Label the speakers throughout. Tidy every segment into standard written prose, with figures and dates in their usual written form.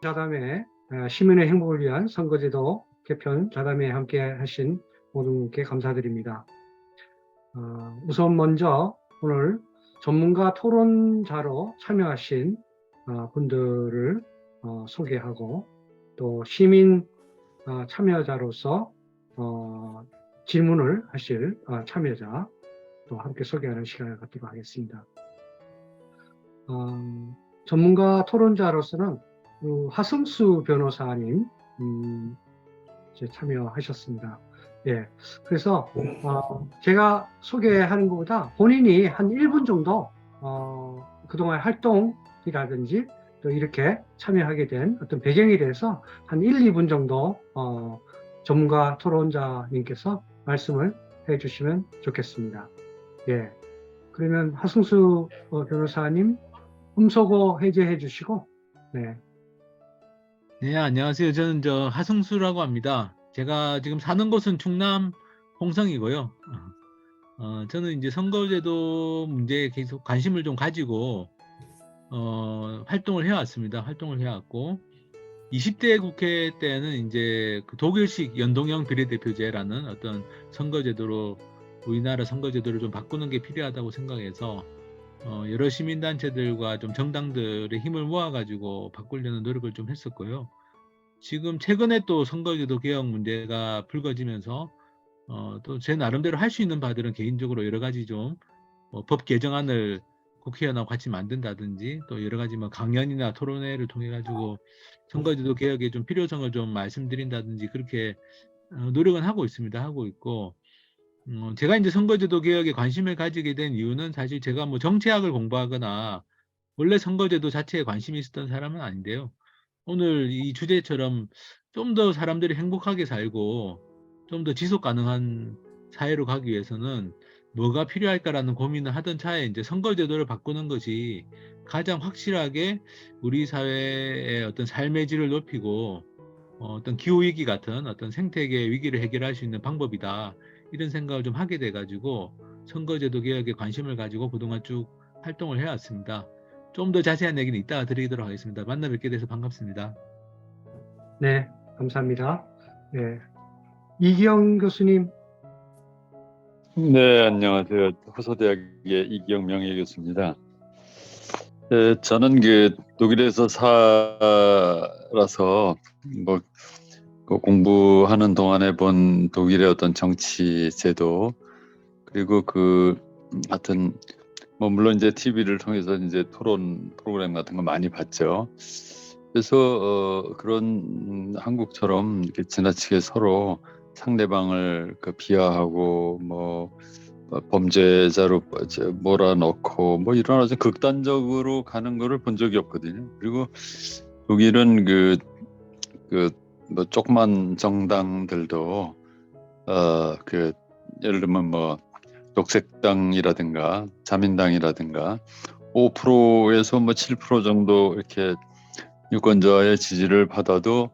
Speaker 1: 자담회 시민의 행복을 위한 선거제도 개편 자담회에 함께 하신 모든 분께 감사드립니다. 우선 먼저 오늘 전문가 토론자로 참여하신 분들을 소개하고 또 시민 참여자로서 질문을 하실 참여자 또 함께 소개하는 시간을 갖도록 하겠습니다. 전문가 토론자로서는 하승수 변호사님 참여하셨습니다. 예, 그래서 제가 소개하는 것보다 본인이 한 1분 정도 그동안 활동이라든지 또 이렇게 참여하게 된 어떤 배경에 대해서 한 1, 2분 정도 전문가 토론자님께서 말씀을 해주시면 좋겠습니다. 예, 그러면 하승수 변호사님 음소거 해제해 주시고. 네.
Speaker 2: 네, 안녕하세요. 저는 하승수라고 합니다. 제가 지금 사는 곳은 충남 홍성이고요. 저는 이제 선거제도 문제에 계속 관심을 좀 가지고 활동을 해왔습니다. 활동을 해왔고 20대 국회 때는 이제 그 독일식 연동형 비례대표제라는 어떤 선거제도로 우리나라 선거제도를 좀 바꾸는 게 필요하다고 생각해서 여러 시민단체들과 좀 정당들의 힘을 모아가지고 바꾸려는 노력을 좀 했었고요. 지금 최근에 또 선거제도 개혁 문제가 불거지면서 또 제 나름대로 할 수 있는 바들은 개인적으로 여러 가지 좀 법 개정안을 국회의원하고 같이 만든다든지 또 여러 가지 강연이나 토론회를 통해 가지고 선거제도 개혁의 좀 필요성을 좀 말씀드린다든지 그렇게 노력은 하고 있습니다. 하고 있고 제가 이제 선거제도 개혁에 관심을 가지게 된 이유는 사실 제가 정치학을 공부하거나 원래 선거제도 자체에 관심이 있었던 사람은 아닌데요. 오늘 이 주제처럼 좀 더 사람들이 행복하게 살고 좀 더 지속 가능한 사회로 가기 위해서는 뭐가 필요할까라는 고민을 하던 차에 이제 선거제도를 바꾸는 것이 가장 확실하게 우리 사회의 어떤 삶의 질을 높이고 어떤 기후위기 같은 어떤 생태계 위기를 해결할 수 있는 방법이다. 이런 생각을 좀 하게 돼가지고 선거제도 개혁에 관심을 가지고 그동안 쭉 활동을 해왔습니다. 좀 더 자세한 얘기는 이따가 드리도록 하겠습니다. 만나 뵙게 돼서 반갑습니다.
Speaker 1: 네, 감사합니다. 네. 이기영 교수님.
Speaker 3: 네, 안녕하세요. 호서대학의 이기영 명예교수입니다. 저는 독일에서 살아서 그 공부하는 동안에 본 독일의 어떤 정치 제도 그리고 하여튼 물론 이제 TV를 통해서 이제 토론 프로그램 같은 거 많이 봤죠. 그래서 그런 한국처럼 이렇게 지나치게 서로 상대방을 비하하고 범죄자로 몰아넣고 이런 아주 극단적으로 가는 거를 본 적이 없거든요. 그리고 독일은 조그만 정당들도 예를 들면 녹색당이라든가 자민당이라든가 5%에서 7% 정도 이렇게 유권자의 지지를 받아도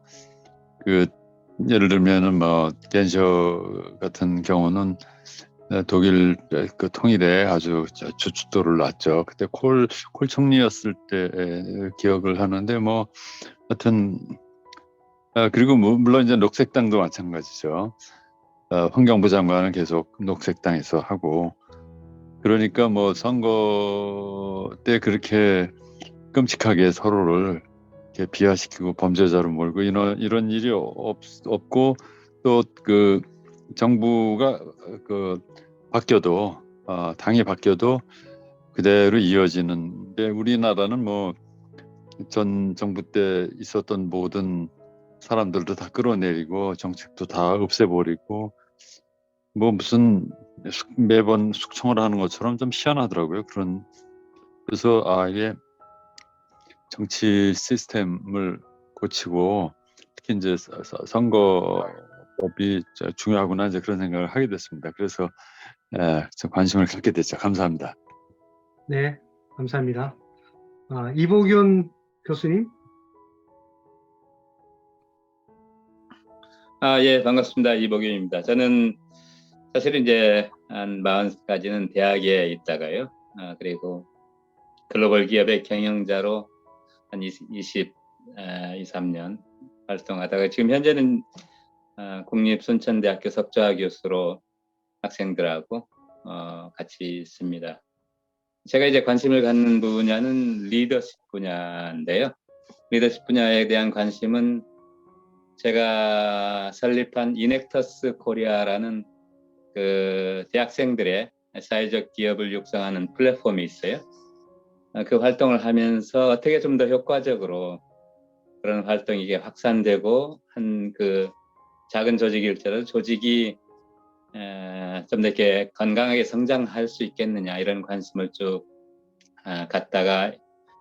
Speaker 3: 예를 들면은 겐셔 같은 경우는 독일 통일에 아주 주춧돌을 놨죠. 그때 콜 총리였을 때 기억을 하는데 하여튼 그리고 물론 이제 녹색당도 마찬가지죠. 환경부 장관은 계속 녹색당에서 하고 그러니까 선거 때 그렇게 끔찍하게 서로를 이렇게 비하시키고 범죄자로 몰고 이런 일이 없고 또 정부가 바뀌어도 당이 바뀌어도 그대로 이어지는데 우리나라는 전 정부 때 있었던 모든 사람들도 다 끌어내리고 정책도 다 없애버리고 무슨 매번 숙청을 하는 것처럼 좀 희한하더라고요. 그래서 이게 정치 시스템을 고치고 특히 이제 선거법이 중요하구나 이제 그런 생각을 하게 됐습니다. 그래서 좀 관심을 갖게 됐죠. 감사합니다.
Speaker 1: 네, 감사합니다. 이보균 교수님.
Speaker 4: 예, 반갑습니다. 이보균입니다. 저는 사실은 이제 한 40까지는 대학에 있다가요. 그리고 글로벌 기업의 경영자로 한 2, 3년 활동하다가 지금 현재는 국립순천대학교 석좌 교수로 학생들하고 같이 있습니다. 제가 이제 관심을 갖는 분야는 리더십 분야인데요. 리더십 분야에 대한 관심은 제가 설립한 이넥터스 코리아라는 그 대학생들의 사회적 기업을 육성하는 플랫폼이 있어요. 그 활동을 하면서 어떻게 좀 더 효과적으로 그런 활동이 이게 확산되고 한 그 작은 조직일지라도 조직이 좀 더 이렇게 건강하게 성장할 수 있겠느냐 이런 관심을 쭉 갖다가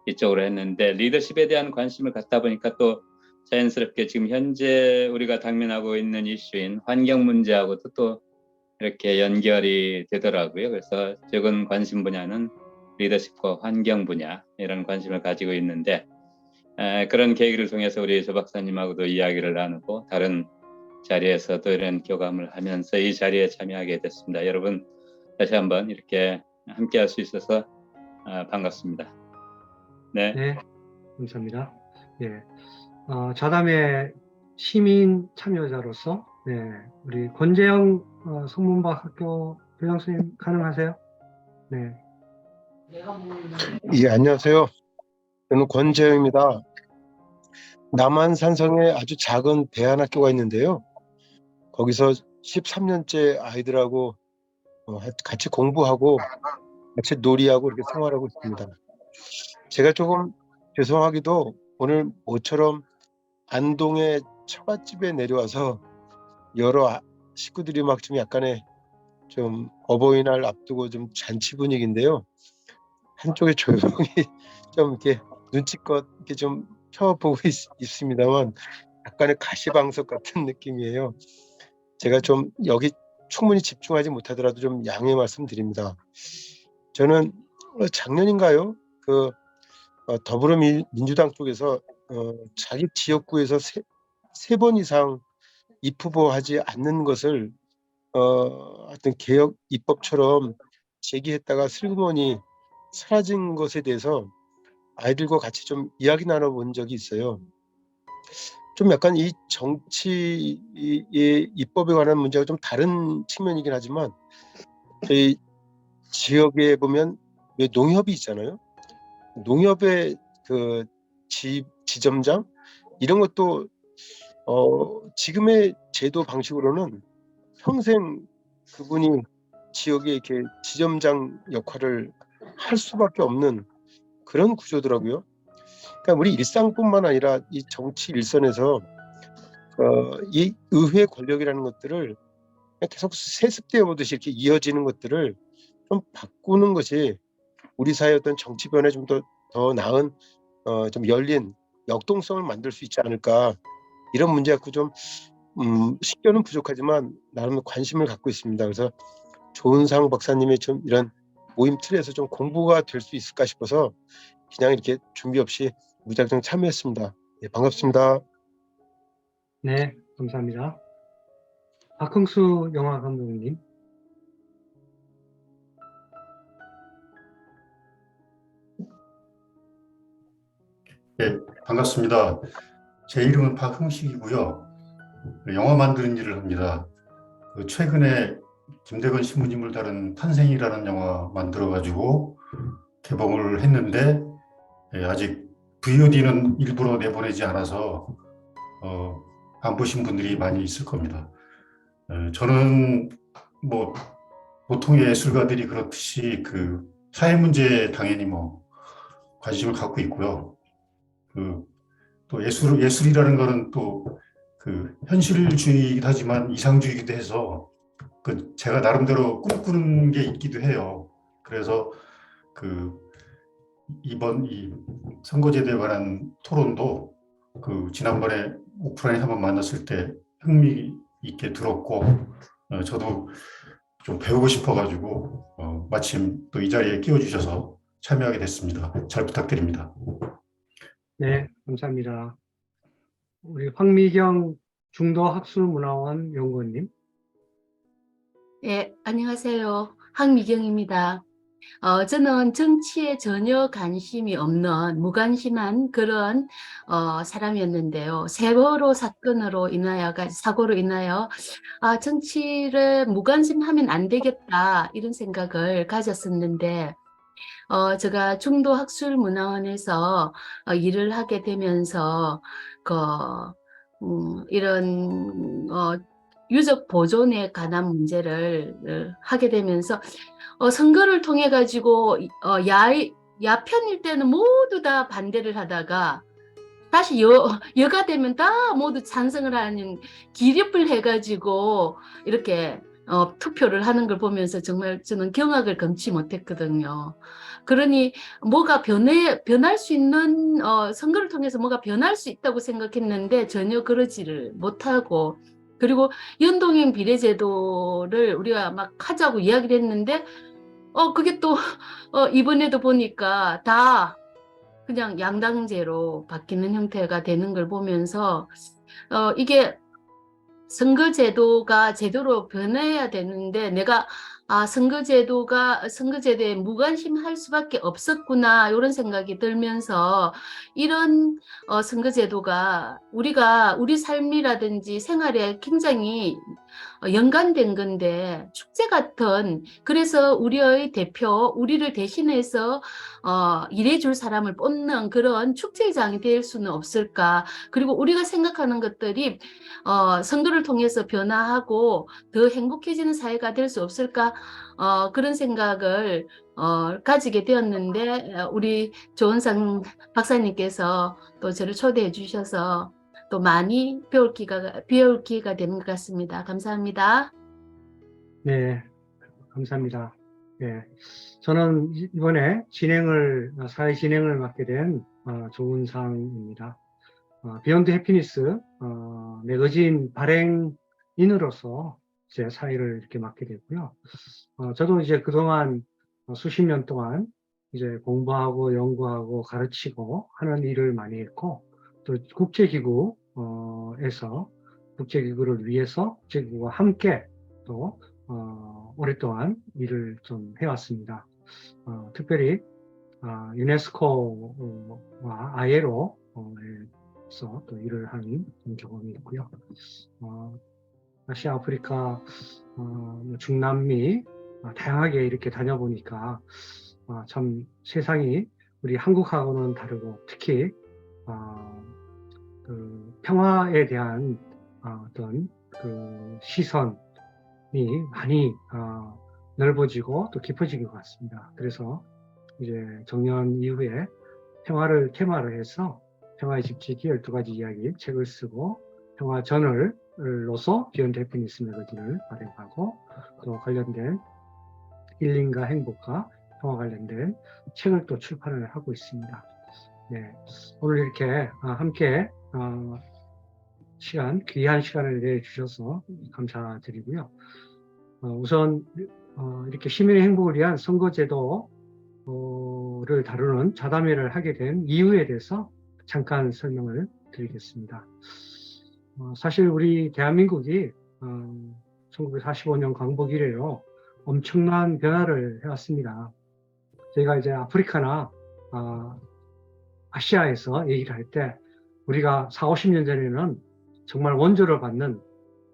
Speaker 4: 이쪽으로 했는데 리더십에 대한 관심을 갖다 보니까 또 자연스럽게 지금 현재 우리가 당면하고 있는 이슈인 환경 문제하고도 또 이렇게 연결이 되더라고요. 그래서 최근 관심 분야는 리더십과 환경 분야 이런 관심을 가지고 있는데 그런 계기를 통해서 우리 조 박사님하고도 이야기를 나누고 다른 자리에서도 이런 교감을 하면서 이 자리에 참여하게 됐습니다. 여러분 다시 한번 이렇게 함께할 수 있어서 반갑습니다. 네.
Speaker 1: 네, 감사합니다. 예, 자담의 시민 참여자로서 우리 권재영 성문박 학교 교장 선생님 가능하세요? 네.
Speaker 5: 예, 안녕하세요. 저는 권재영입니다. 남한산성에 아주 작은 대안학교가 있는데요. 거기서 13년째 아이들하고 같이 공부하고 같이 놀이하고 이렇게 생활하고 있습니다. 제가 조금 죄송하기도 오늘 모처럼 안동의 처갓집에 내려와서 여러 식구들이 막 좀 약간의 좀 어버이날 앞두고 좀 잔치 분위기인데요. 한쪽에 조용히 좀 이렇게 눈치껏 이렇게 좀 펴보고 있습니다만 약간의 가시방석 같은 느낌이에요. 제가 좀 여기 충분히 집중하지 못하더라도 좀 양해 말씀드립니다. 저는 작년인가요? 그 더불어민주당 쪽에서 자기 지역구에서 세 번 이상 입후보하지 않는 것을 하여튼 개혁 입법처럼 제기했다가 슬그머니 사라진 것에 대해서 아이들과 같이 좀 이야기 나눠본 적이 있어요. 좀 약간 이 정치의 입법에 관한 문제가 좀 다른 측면이긴 하지만 저희 지역에 보면 왜 농협이 있잖아요. 농협의 그 지점장 이런 것도 지금의 제도 방식으로는 평생 그분이 지역에 이렇게 지점장 역할을 할 수밖에 없는 그런 구조더라고요. 그러니까 우리 일상뿐만 아니라 이 정치 일선에서 이 의회 권력이라는 것들을 계속 세습되어 보듯이 이렇게 이어지는 것들을 좀 바꾸는 것이 우리 사회의 어떤 정치 변화에 좀 더 나은 좀 열린 역동성을 만들 수 있지 않을까 이런 문제 갖고 좀 신경은 부족하지만 나름 관심을 갖고 있습니다. 그래서 조은상 박사님의 좀 이런 모임 틀에서 좀 공부가 될 수 있을까 싶어서 그냥 이렇게 준비 없이 무작정 참여했습니다. 네, 반갑습니다.
Speaker 1: 네, 감사합니다. 박흥수 영화 감독님.
Speaker 6: 네, 반갑습니다. 제 이름은 박흥식이고요. 영화 만드는 일을 합니다. 최근에 김대건 신부님을 다룬 탄생이라는 영화 만들어가지고 개봉을 했는데 아직 VOD는 일부러 내보내지 않아서 안 보신 분들이 많이 있을 겁니다. 저는 뭐 보통의 예술가들이 그렇듯이 그 사회 문제에 당연히 뭐 관심을 갖고 있고요. 또 예술이라는 거는 또 그 현실주의이기도 하지만 이상주의이기도 해서 그 제가 나름대로 꿈꾸는 게 있기도 해요. 그래서 그 이번 이 선거제도에 관한 토론도 그 지난번에 오프라인 한번 만났을 때 흥미 있게 들었고 저도 좀 배우고 싶어가지고 마침 또 이 자리에 끼워주셔서 참여하게 됐습니다. 잘 부탁드립니다.
Speaker 1: 네, 감사합니다. 우리 황미경 중도학술문화원 연구원님.
Speaker 7: 네, 안녕하세요. 황미경입니다. 저는 정치에 전혀 관심이 없는 무관심한 그런 사람이었는데요. 세월호 사건으로 인하여 사고로 인하여 정치를 무관심하면 안 되겠다 이런 생각을 가졌었는데 제가 중도학술문화원에서 일을 하게 되면서 이런 유적 보존에 관한 문제를 하게 되면서 선거를 통해 가지고 야편일 때는 모두 다 반대를 하다가 다시 여가 되면 다 모두 찬성을 하는 기립을 해가지고 이렇게 투표를 하는 걸 보면서 정말 저는 경악을 금치 못했거든요. 그러니 뭐가 변할 수 있는 선거를 통해서 뭐가 변할 수 있다고 생각했는데 전혀 그러지를 못하고, 그리고 연동형 비례제도를 우리가 막 하자고 이야기를 했는데 그게 또 이번에도 보니까 다 그냥 양당제로 바뀌는 형태가 되는 걸 보면서 이게 선거제도가 제대로 변해야 되는데 내가 선거제도에 무관심할 수밖에 없었구나 이런 생각이 들면서 이런 선거제도가 우리 삶이라든지 생활에 굉장히 연관된 건데 축제 같은, 그래서 우리의 대표, 우리를 대신해서 일해줄 사람을 뽑는 그런 축제장이 될 수는 없을까. 그리고 우리가 생각하는 것들이 선거를 통해서 변화하고 더 행복해지는 사회가 될 수 없을까, 그런 생각을 가지게 되었는데 우리 조은상 박사님께서 또 저를 초대해 주셔서 또 많이 배울 기회가 되는 것 같습니다. 감사합니다.
Speaker 1: 네, 감사합니다. 네, 저는 이번에 사회 진행을 맡게 된 조은상입니다. 비욘드 해피니스 매거진 발행인으로서 이제 사회를 이렇게 맡게 됐고요. 저도 이제 그동안 수십 년 동안 이제 공부하고 연구하고 가르치고 하는 일을 많이 했고, 또 국제기구에서 국제기구를 위해서 국제기구와 함께 또 오랫동안 일을 좀 해왔습니다. 특별히 유네스코와 ILO에서 또 일을 한 경험이 있고요. 아시아, 아프리카, 중남미 다양하게 이렇게 다녀보니까 참 세상이 우리 한국하고는 다르고, 특히 그 평화에 대한 어떤 그 시선이 많이 넓어지고 또 깊어진 것 같습니다. 그래서 이제 정년 이후에 평화를 테마로 해서 평화의 집지기 12가지 이야기 책을 쓰고 평화 저널로서 비욘드 해피니스 매거진을 발행하고 또 관련된 힐링과 행복과 평화 관련된 책을 또 출판을 하고 있습니다. 네, 오늘 이렇게 함께 귀한 시간을 내주셔서 감사드리고요. 우선 이렇게 시민의 행복을 위한 선거제도를 다루는 자담회를 하게 된 이유에 대해서 잠깐 설명을 드리겠습니다. 사실 우리 대한민국이 1945년 광복 이래로 엄청난 변화를 해왔습니다. 저희가 이제 아프리카나 아시아에서 얘기를 할 때 우리가 40, 50년 전에는 정말 원조를 받는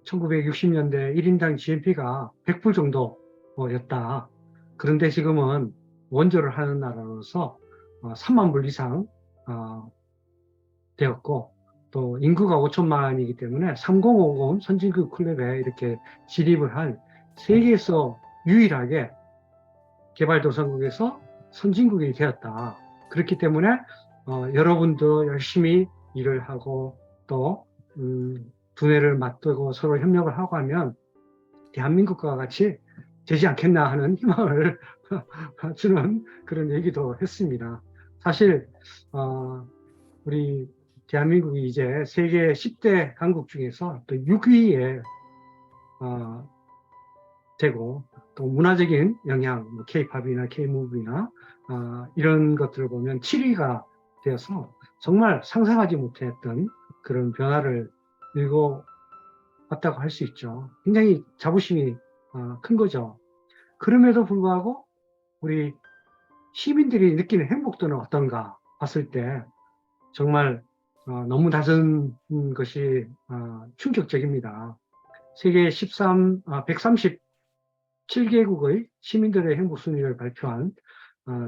Speaker 1: 1960년대 1인당 GNP가 100불 정도였다. 그런데 지금은 원조를 하는 나라로서 3만 불 이상 되었고, 또 인구가 5천만이기 때문에 3050 선진국 클럽에 이렇게 진입을 한 세계에서 유일하게 개발도상국에서 선진국이 되었다. 그렇기 때문에 여러분도 열심히 일을 하고 또 두뇌를 맞대고 서로 협력을 하고 하면 대한민국과 같이 되지 않겠나 하는 희망을 주는 그런 얘기도 했습니다. 사실 우리 대한민국이 이제 세계 10대 강국 중에서 또 6위에 되고, 또 문화적인 영향, K-팝이나 K-무비나 이런 것들을 보면 7위가 되어서 정말 상상하지 못했던 그런 변화를 일고 왔다고 할 수 있죠. 굉장히 자부심이 큰 거죠. 그럼에도 불구하고 우리 시민들이 느끼는 행복도는 어떤가 봤을 때 정말 너무 낮은 것이 충격적입니다. 세계 137개국의 시민들의 행복 순위를 발표한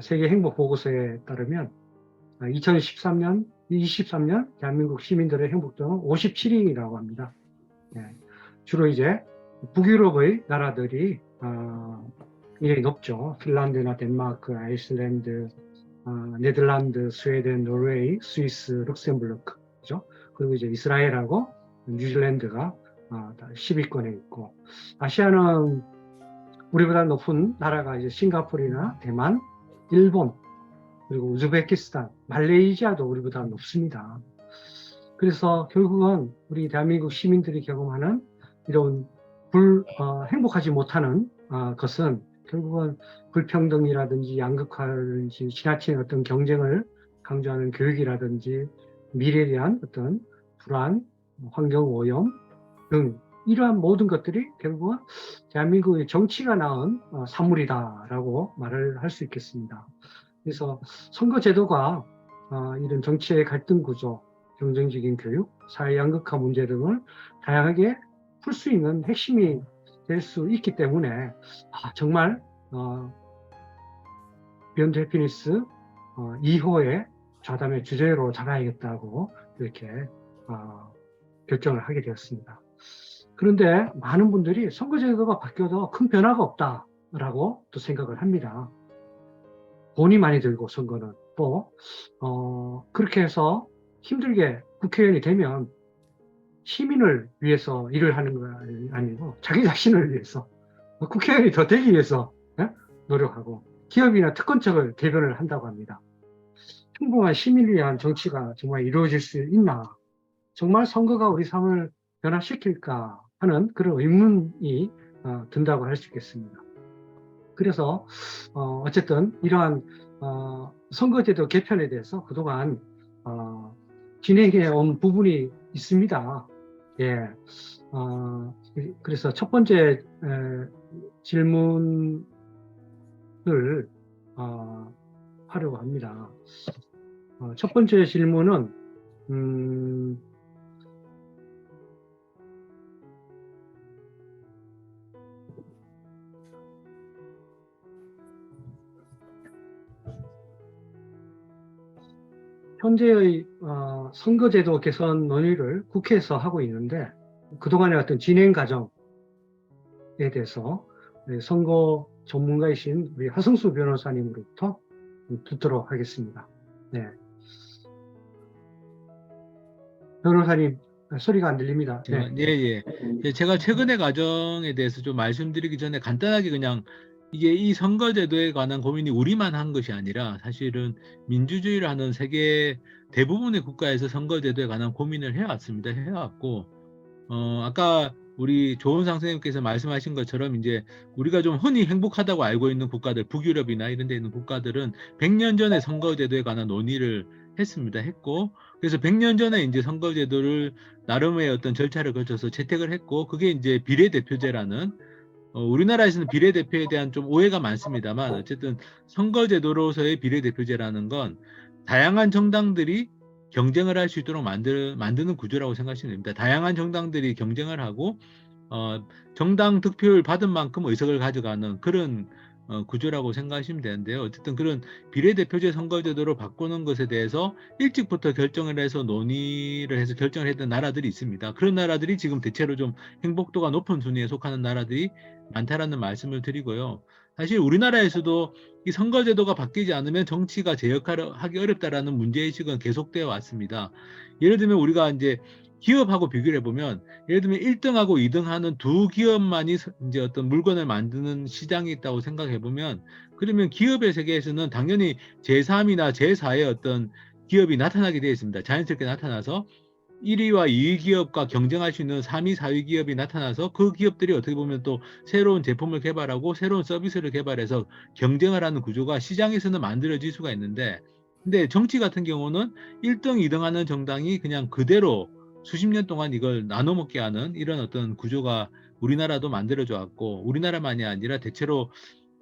Speaker 1: 세계 행복 보고서에 따르면 2023년 대한민국 시민들의 행복도는 57위라고 합니다. 예, 주로 이제 북유럽의 나라들이 굉장히 높죠. 핀란드나 덴마크, 아이슬란드, 네덜란드, 스웨덴, 노르웨이, 스위스, 룩셈부르크, 그죠? 그리고 이제 이스라엘하고 뉴질랜드가 10위권에 있고, 아시아는 우리보다 높은 나라가 이제 싱가포르나 대만, 일본, 그리고 우즈베키스탄, 말레이시아도 우리보다 높습니다. 그래서 결국은 우리 대한민국 시민들이 경험하는 이런 행복하지 못하는 것은 결국은 불평등이라든지 양극화라든지 지나친 어떤 경쟁을 강조하는 교육이라든지 미래에 대한 어떤 불안, 환경 오염 등 이러한 모든 것들이 결국은 대한민국의 정치가 낳은 산물이다라고 말을 할 수 있겠습니다. 그래서 선거제도가 이런 정치의 갈등 구조, 경쟁적인 교육, 사회 양극화 문제 등을 다양하게 풀 수 있는 핵심이 될 수 있기 때문에 정말 비욘드 해피니스 2호의 좌담의 주제로 잡아야겠다고 이렇게 결정을 하게 되었습니다. 그런데 많은 분들이 선거제도가 바뀌어도 큰 변화가 없다라고 또 생각을 합니다. 돈이 많이 들고 선거는 또 그렇게 해서 힘들게 국회의원이 되면 시민을 위해서 일을 하는 거 아니고 자기 자신을 위해서 국회의원이 더 되기 위해서 노력하고 기업이나 특권층을 대변을 한다고 합니다. 평범한 시민을 위한 정치가 정말 이루어질 수 있나? 정말 선거가 우리 삶을 변화시킬까 하는 그런 의문이 든다고 할 수 있겠습니다. 그래서 어쨌든 이러한 선거제도 개편에 대해서 그동안 진행해 온 부분이 있습니다. 예, 그래서 첫 번째 질문을 하려고 합니다. 첫 번째 질문은 현재의 선거제도 개선 논의를 국회에서 하고 있는데 그동안의 어떤 진행 과정에 대해서 선거 전문가이신 우리 하승수 변호사님으로부터 듣도록 하겠습니다. 네. 변호사님 소리가 안 들립니다. 네.
Speaker 2: 예. 제가 최근의 과정에 대해서 좀 말씀드리기 전에 간단하게 그냥 이게 이 선거제도에 관한 고민이 우리만 한 것이 아니라 사실은 민주주의를 하는 세계 대부분의 국가에서 선거제도에 관한 고민을 해왔습니다. 해왔고, 아까 우리 조은상 선생님께서 말씀하신 것처럼 이제 우리가 좀 흔히 행복하다고 알고 있는 국가들, 북유럽이나 이런 데 있는 국가들은 100년 전에 선거제도에 관한 논의를 했고, 그래서 100년 전에 이제 선거제도를 나름의 어떤 절차를 거쳐서 채택을 했고, 그게 이제 비례대표제라는 우리나라에서는 비례대표에 대한 좀 오해가 많습니다만 어쨌든 선거제도로서의 비례대표제라는 건 다양한 정당들이 경쟁을 할 수 있도록 만드는 구조라고 생각하시면 됩니다. 다양한 정당들이 경쟁을 하고 정당 득표율 받은 만큼 의석을 가져가는 그런 구조라고 생각하시면 되는데요. 어쨌든 그런 비례대표제 선거제도로 바꾸는 것에 대해서 일찍부터 결정을 해서 논의를 해서 결정을 했던 나라들이 있습니다. 그런 나라들이 지금 대체로 좀 행복도가 높은 순위에 속하는 나라들이 많다라는 말씀을 드리고요. 사실 우리나라에서도 이 선거제도가 바뀌지 않으면 정치가 제 역할을 하기 어렵다라는 문제의식은 계속되어 왔습니다. 예를 들면 우리가 이제 기업하고 비교를 해보면 예를 들면 1등하고 2등 하는 두 기업만이 이제 어떤 물건을 만드는 시장이 있다고 생각해보면 그러면 기업의 세계에서는 당연히 제3이나 제4의 어떤 기업이 나타나게 되어 있습니다. 자연스럽게 나타나서 1위와 2위 기업과 경쟁할 수 있는 3위, 4위 기업이 나타나서 그 기업들이 어떻게 보면 또 새로운 제품을 개발하고 새로운 서비스를 개발해서 경쟁을 하는 구조가 시장에서는 만들어질 수가 있는데 근데 정치 같은 경우는 1등, 2등 하는 정당이 그냥 그대로 수십 년 동안 이걸 나눠 먹게 하는 이런 어떤 구조가 우리나라도 만들어져 왔고 우리나라만이 아니라 대체로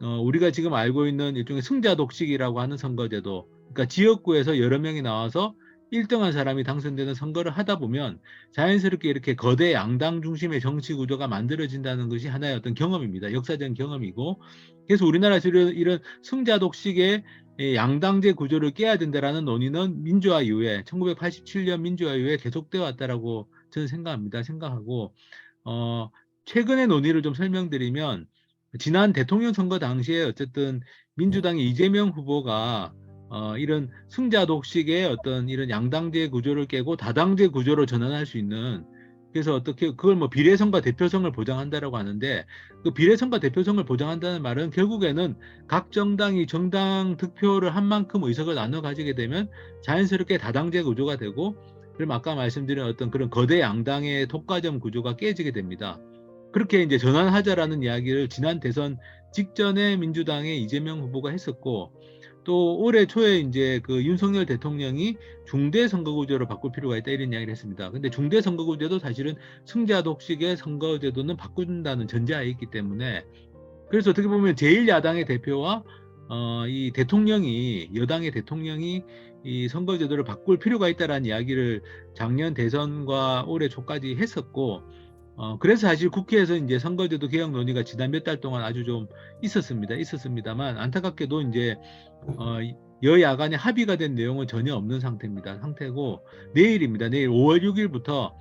Speaker 2: 우리가 지금 알고 있는 일종의 승자 독식이라고 하는 선거제도, 그러니까 지역구에서 여러 명이 나와서 1등한 사람이 당선되는 선거를 하다 보면 자연스럽게 이렇게 거대 양당 중심의 정치 구조가 만들어진다는 것이 하나의 어떤 경험입니다. 역사적인 경험이고, 그래서 우리나라에서 이런 승자 독식의 양당제 구조를 깨야 된다라는 논의는 민주화 이후에 1987년 민주화 이후에 계속되어 왔다라고 저는 생각하고, 최근의 논의를 좀 설명드리면, 지난 대통령 선거 당시에 어쨌든 민주당의 이재명 후보가 이런 승자 독식의 어떤 이런 양당제 구조를 깨고 다당제 구조로 전환할 수 있는, 그래서 어떻게 그걸 뭐 비례성과 대표성을 보장한다라고 하는데, 그 비례성과 대표성을 보장한다는 말은 결국에는 각 정당이 정당 득표를 한 만큼 의석을 나눠 가지게 되면 자연스럽게 다당제 구조가 되고, 그럼 아까 말씀드린 어떤 그런 거대 양당의 독과점 구조가 깨지게 됩니다. 그렇게 이제 전환하자라는 이야기를 지난 대선 직전에 민주당의 이재명 후보가 했었고, 또 올해 초에 이제 그 윤석열 대통령이 중대 선거구제로 바꿀 필요가 있다 이런 이야기를 했습니다. 근데 중대 선거구제도 사실은 승자 독식의 선거제도는 바꾼다는 전제하에 있기 때문에, 그래서 어떻게 보면 제1야당의 대표와 이 대통령이, 여당의 대통령이 이 선거제도를 바꿀 필요가 있다라는 이야기를 작년 대선과 올해 초까지 했었고, 그래서 사실 국회에서 이제 선거제도 개혁 논의가 지난 몇 달 동안 아주 좀 있었습니다만, 안타깝게도 이제 여야 간에 합의가 된 내용은 전혀 없는 상태고, 내일입니다. 내일 5월 6일부터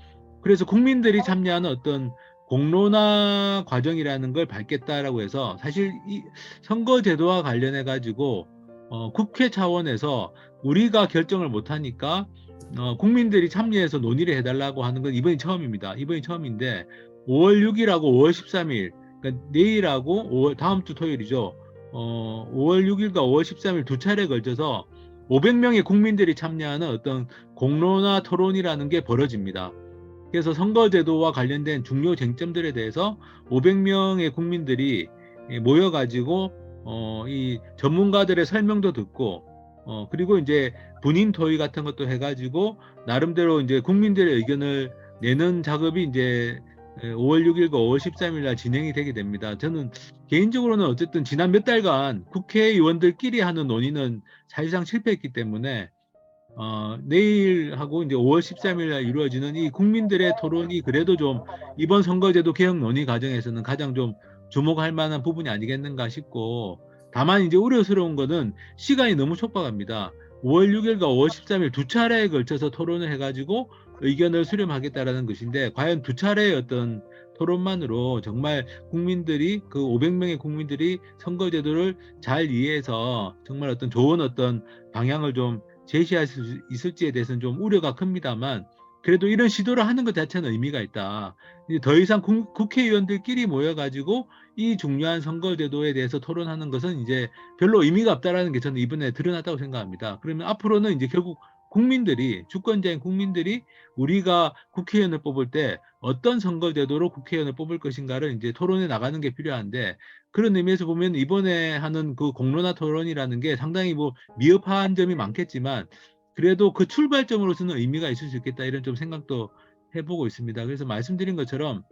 Speaker 2: 그래서 국민들이 참여하는 어떤 공론화 과정이라는 걸 밟겠다라고 해서, 사실 이 선거제도와 관련해 가지고 국회 차원에서 우리가 결정을 못하니까 국민들이 참여해서 논의를 해달라고 하는 건 이번이 처음입니다. 이번이 처음인데 5월 6일하고 5월 13일, 그러니까 내일하고 다음 주 토요일이죠. 5월 6일과 5월 13일 두 차례에 걸쳐서 500명의 국민들이 참여하는 어떤 공론화 토론이라는 게 벌어집니다. 그래서 선거제도와 관련된 중요 쟁점들에 대해서 500명의 국민들이 모여가지고 이 전문가들의 설명도 듣고, 그리고 이제 본인 토의 같은 것도 해가지고 나름대로 이제 국민들의 의견을 내는 작업이 이제 5월 6일과 5월 13일 날 진행이 되게 됩니다. 저는 개인적으로는 어쨌든 지난 몇 달간 국회의원들끼리 하는 논의는 사실상 실패했기 때문에 내일하고 이제 5월 13일 날 이루어지는 이 국민들의 토론이 그래도 좀 이번 선거제도 개혁 논의 과정에서는 가장 좀 주목할 만한 부분이 아니겠는가 싶고, 다만 이제 우려스러운 거는 시간이 너무 촉박합니다. 5월 6일과 5월 13일 두 차례에 걸쳐서 토론을 해가지고 의견을 수렴하겠다라는 것인데, 과연 두 차례의 어떤 토론만으로 정말 국민들이, 그 500명의 국민들이 선거제도를 잘 이해해서 정말 어떤 좋은 어떤 방향을 좀 제시할 수 있을지에 대해서는 좀 우려가 큽니다만, 그래도 이런 시도를 하는 것 자체는 의미가 있다. 이제 더 이상 국회의원들끼리 모여가지고 이 중요한 선거제도에 대해서 토론하는 것은 이제 별로 의미가 없다라는 게 저는 이번에 드러났다고 생각합니다. 그러면 앞으로는 이제 결국 국민들이, 주권자인 국민들이 우리가 국회의원을 뽑을 때 어떤 선거제도로 국회의원을 뽑을 것인가를 이제 토론해 나가는 게 필요한데, 그런 의미에서 보면 이번에 하는 그 공론화 토론이라는 게 상당히 뭐 미흡한 점이 많겠지만, 그래도 그 출발점으로서는 의미가 있을 수 있겠다 이런 좀 생각도 해보고 있습니다. 그래서 말씀드린 것처럼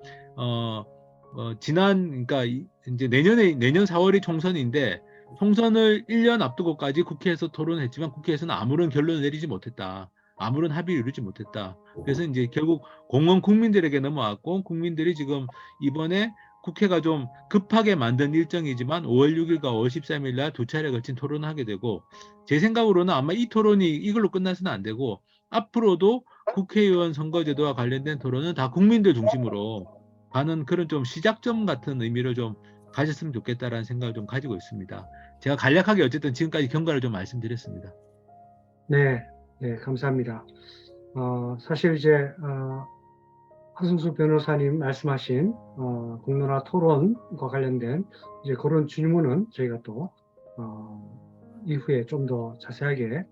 Speaker 2: 그러니까 이제 내년 4월이 총선인데, 총선을 1년 앞두고까지 국회에서 토론했지만 국회에서는 아무런 결론을 내리지 못했다. 아무런 합의를 이루지 못했다. 그래서 이제 결국 공은 국민들에게 넘어왔고, 국민들이 지금 이번에 국회가 좀 급하게 만든 일정이지만 5월 6일과 5월 13일 날 두 차례 걸친 토론을 하게 되고, 제 생각으로는 아마 이 토론이 이걸로 끝나서는 안 되고, 앞으로도 국회의원 선거제도와 관련된 토론은 다 국민들 중심으로 가는 그런 좀 시작점 같은 의미를 좀 가졌으면 좋겠다라는 생각을 좀 가지고 있습니다. 제가 간략하게 어쨌든 지금까지 경과를 좀 말씀드렸습니다.
Speaker 1: 네, 네, 감사합니다. 사실 이제 하승수 변호사님 말씀하신 공론화 토론과 관련된 이제 그런 질문은 저희가 또 이후에 좀 더 자세하게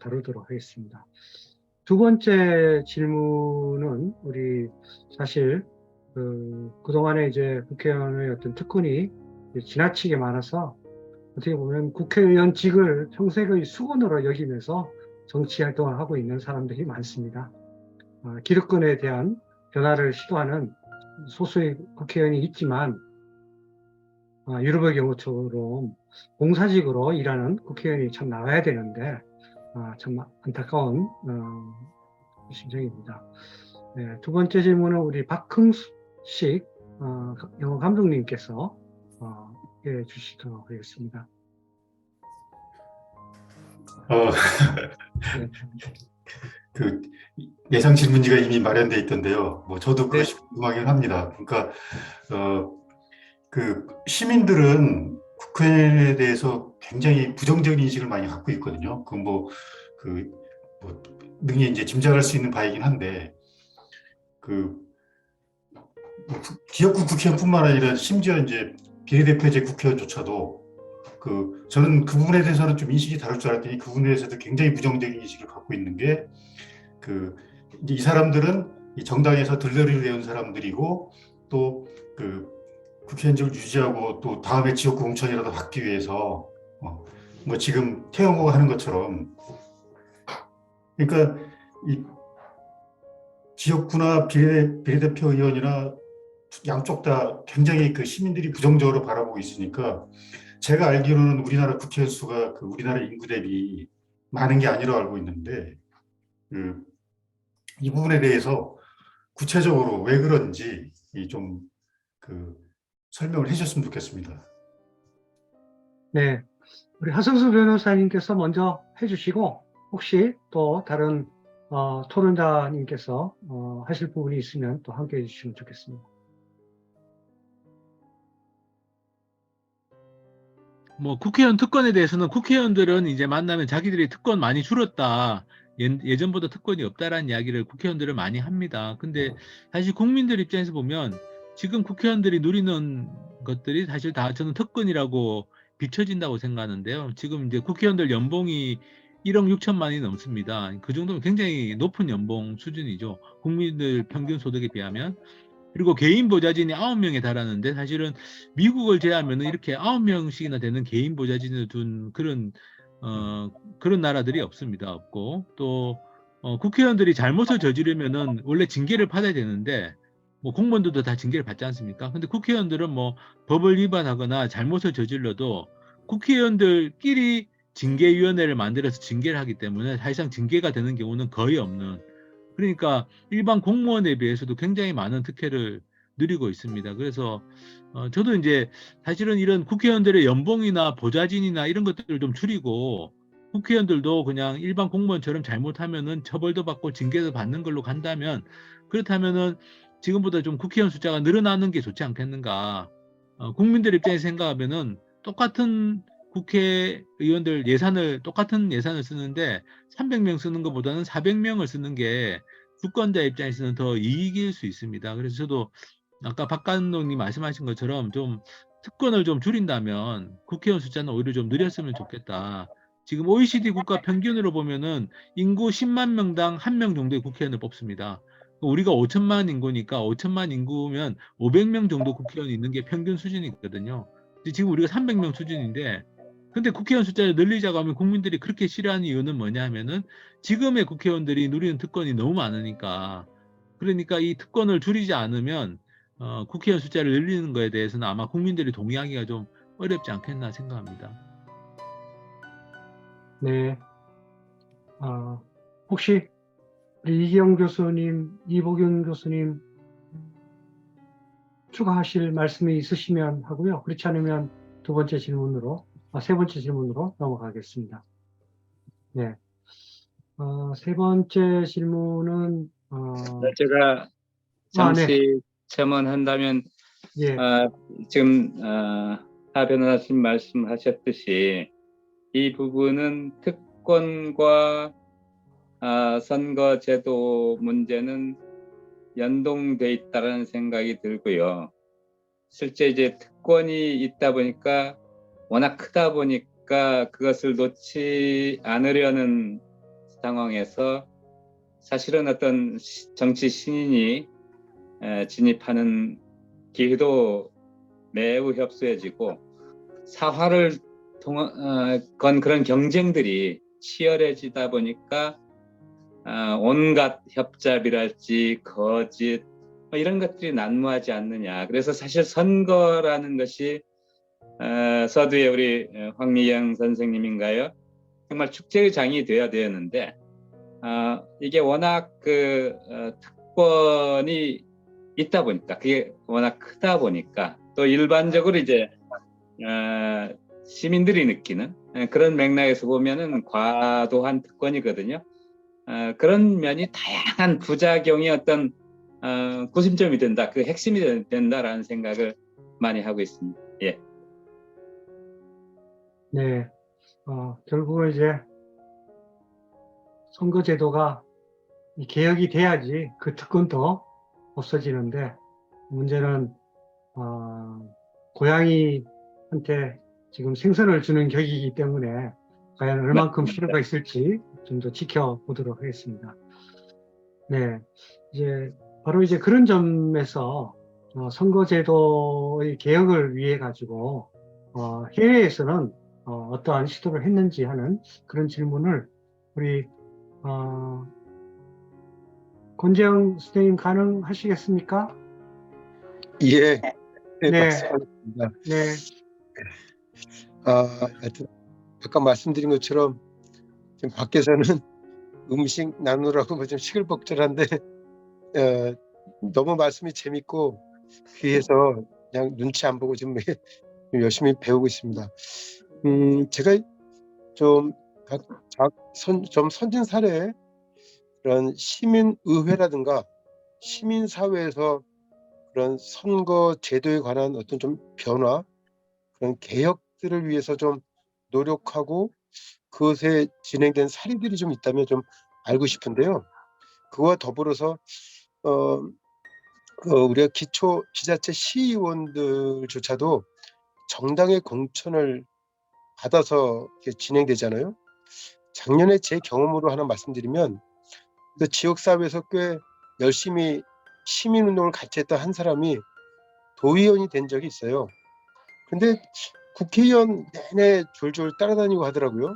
Speaker 1: 다루도록 하겠습니다. 두 번째 질문은 우리 사실 그동안에 이제 국회의원의 어떤 특권이 지나치게 많아서 어떻게 보면 국회의원직을 평생의 수건으로 여기면서 정치 활동을 하고 있는 사람들이 많습니다. 기득권에 대한 변화를 시도하는 소수의 국회의원이 있지만, 유럽의 경우처럼 공사직으로 일하는 국회의원이 참 나와야 되는데 참 안타까운 심정입니다. 네, 두 번째 질문은 우리 박흥식 영어 감독님께서 해 주시도록 하겠습니다. 네.
Speaker 6: 그 예상 질문지가 이미 마련돼 있던데요. 뭐 저도
Speaker 1: 네.
Speaker 6: 그것이 궁금하긴 합니다. 그러니까 그 시민들은 국회에 대해서 굉장히 부정적인 인식을 많이 갖고 있거든요. 뭐 능히 이제 짐작할 수 있는 바이긴 한데 지역구 국회의원뿐만 아니라 심지어 이제 비례대표제 국회의원조차도 저는 그 부분에 대해서는 좀 인식이 다를 줄 알았더니 그 부분에 대해서도 굉장히 부정적인 인식을 갖고 있는 게 이제 이 사람들은 이 정당에서 들러리를 내온 사람들이고 또 국회의원직을 유지하고 또 다음에 지역구 공천이라도 받기 위해서 뭐 지금 태영호가 하는 것처럼 그러니까 이 지역구나 비례대표 의원이나 양쪽 다 굉장히 시민들이 부정적으로 바라보고 있으니까 제가 알기로는 우리나라 국회의원 수가 우리나라 인구 대비 많은 게 아니라고 알고 있는데 이 부분에 대해서 구체적으로 왜 그런지 좀 설명을 해주셨으면 좋겠습니다.
Speaker 1: 네, 우리 하성수 변호사님께서 먼저 해주시고 혹시 또 다른 토론자님께서 하실 부분이 있으면 또 함께 해주시면 좋겠습니다.
Speaker 2: 뭐 국회의원 특권에 대해서는 국회의원들은 이제 만나면 자기들이 특권 많이 줄었다. 예전보다 특권이 없다라는 이야기를 국회의원들은 많이 합니다. 근데 사실 국민들 입장에서 보면 지금 국회의원들이 누리는 것들이 사실 다 저는 특권이라고 비춰진다고 생각하는데요. 지금 이제 국회의원들 연봉이 1억 6천만이 넘습니다. 그 정도면 굉장히 높은 연봉 수준이죠. 국민들 평균 소득에 비하면. 그리고 개인 보좌진이 9명에 달하는데 사실은 미국을 제외하면 이렇게 9명씩이나 되는 개인 보좌진을 둔 그런 나라들이 없습니다. 없고 또 국회의원들이 잘못을 저지르면은 원래 징계를 받아야 되는데 뭐 공무원들도 다 징계를 받지 않습니까? 근데 국회의원들은 뭐 법을 위반하거나 잘못을 저질러도 국회의원들끼리 징계위원회를 만들어서 징계를 하기 때문에 사실상 징계가 되는 경우는 거의 없는, 그러니까 일반 공무원에 비해서도 굉장히 많은 특혜를 누리고 있습니다. 그래서 저도 이제 사실은 이런 국회의원들의 연봉이나 보좌진이나 이런 것들을 좀 줄이고 국회의원들도 그냥 일반 공무원처럼 잘못하면은 처벌도 받고 징계도 받는 걸로 간다면, 그렇다면은 지금보다 좀 국회의원 숫자가 늘어나는 게 좋지 않겠는가. 국민들 입장에서 생각하면은 똑같은 국회의원들 똑같은 예산을 쓰는데 300명 쓰는 것보다는 400명을 쓰는 게 주권자 입장에서는 더 이익일 수 있습니다. 그래서 저도 아까 박 감독님 말씀하신 것처럼 좀 특권을 좀 줄인다면 국회의원 숫자는 오히려 좀 늘렸으면 좋겠다. 지금 OECD 국가 평균으로 보면은 인구 10만 명당 1명 정도의 국회의원을 뽑습니다. 우리가 5천만 인구니까 5천만 인구면 500명 정도 국회의원이 있는 게 평균 수준이거든요. 근데 지금 우리가 300명 수준인데, 근데 국회의원 숫자를 늘리자고 하면 국민들이 그렇게 싫어하는 이유는 뭐냐 하면은 지금의 국회의원들이 누리는 특권이 너무 많으니까. 그러니까 이 특권을 줄이지 않으면 국회의원 숫자를 늘리는 거에 대해서는 아마 국민들이 동의하기가 좀 어렵지 않겠나 생각합니다.
Speaker 1: 네, 혹시 이기영 교수님, 이복윤 교수님 추가하실 말씀이 있으시면 하고요. 그렇지 않으면 세 번째 질문으로 넘어가겠습니다. 네, 세 번째 질문은
Speaker 4: 제가 잠시
Speaker 1: 네.
Speaker 4: 첨언한다면
Speaker 1: 예.
Speaker 4: 지금 하 변호사님 말씀하셨듯이 이 부분은 특권과 선거제도 문제는 연동돼 있다는 생각이 들고요. 실제 이제 특권이 있다 보니까 워낙 크다 보니까 그것을 놓지 않으려는 상황에서 사실은 어떤 정치 신인이 진입하는 기회도 매우 협소해지고 사활을 건 그런 경쟁들이 치열해지다 보니까 온갖 협잡이랄지 거짓 이런 것들이 난무하지 않느냐. 그래서 사실 선거라는 것이 서두에 우리 황미영 선생님인가요? 정말 축제의 장이 되어야 되었는데 이게 워낙 특권이 있다 보니까 그게 워낙 크다 보니까 또 일반적으로 이제 시민들이 느끼는 그런 맥락에서 보면은 과도한 특권이거든요. 그런 면이 다양한 부작용이 어떤 구심점이 된다, 그 핵심이 된다라는 생각을 많이 하고 있습니다. 예.
Speaker 1: 네, 결국은 이제 선거제도가 이 개혁이 돼야지 그 특권도 없어지는데, 문제는 고양이한테 지금 생선을 주는 격이기 때문에 과연 얼만큼 실효가 있을지 좀 더 지켜보도록 하겠습니다. 네, 이제 바로 이제 그런 점에서 선거제도의 개혁을 위해 가지고 해외에서는 어떠한 시도를 했는지 하는 그런 질문을 우리 권재영 선생님 가능하시겠습니까?
Speaker 5: 예, 네,
Speaker 1: 네.
Speaker 5: 말씀하셨습니다.
Speaker 1: 네,
Speaker 5: 하여튼 아까 말씀드린 것처럼 지금 밖에서는 음식 나누라고 뭐 좀 시끌벅적한데 너무 말씀이 재밌고 귀해서 그냥 눈치 안 보고 지금 열심히 배우고 있습니다. 제가 좀 선진 사례 그런 시민의회라든가 시민사회에서 그런 선거 제도에 관한 어떤 좀 변화, 그런 개혁들을 위해서 좀 노력하고 그것에 진행된 사례들이 좀 있다면 좀 알고 싶은데요. 그와 더불어서 우리가 기초 지자체 시의원들조차도 정당의 공천을 받아서 이렇게 진행되잖아요. 작년에 제 경험으로 하나 말씀드리면, 그 지역사회에서 꽤 열심히 시민운동을 같이 했던 한 사람이 도의원이 된 적이 있어요. 근데 국회의원 내내 졸졸 따라다니고 하더라고요.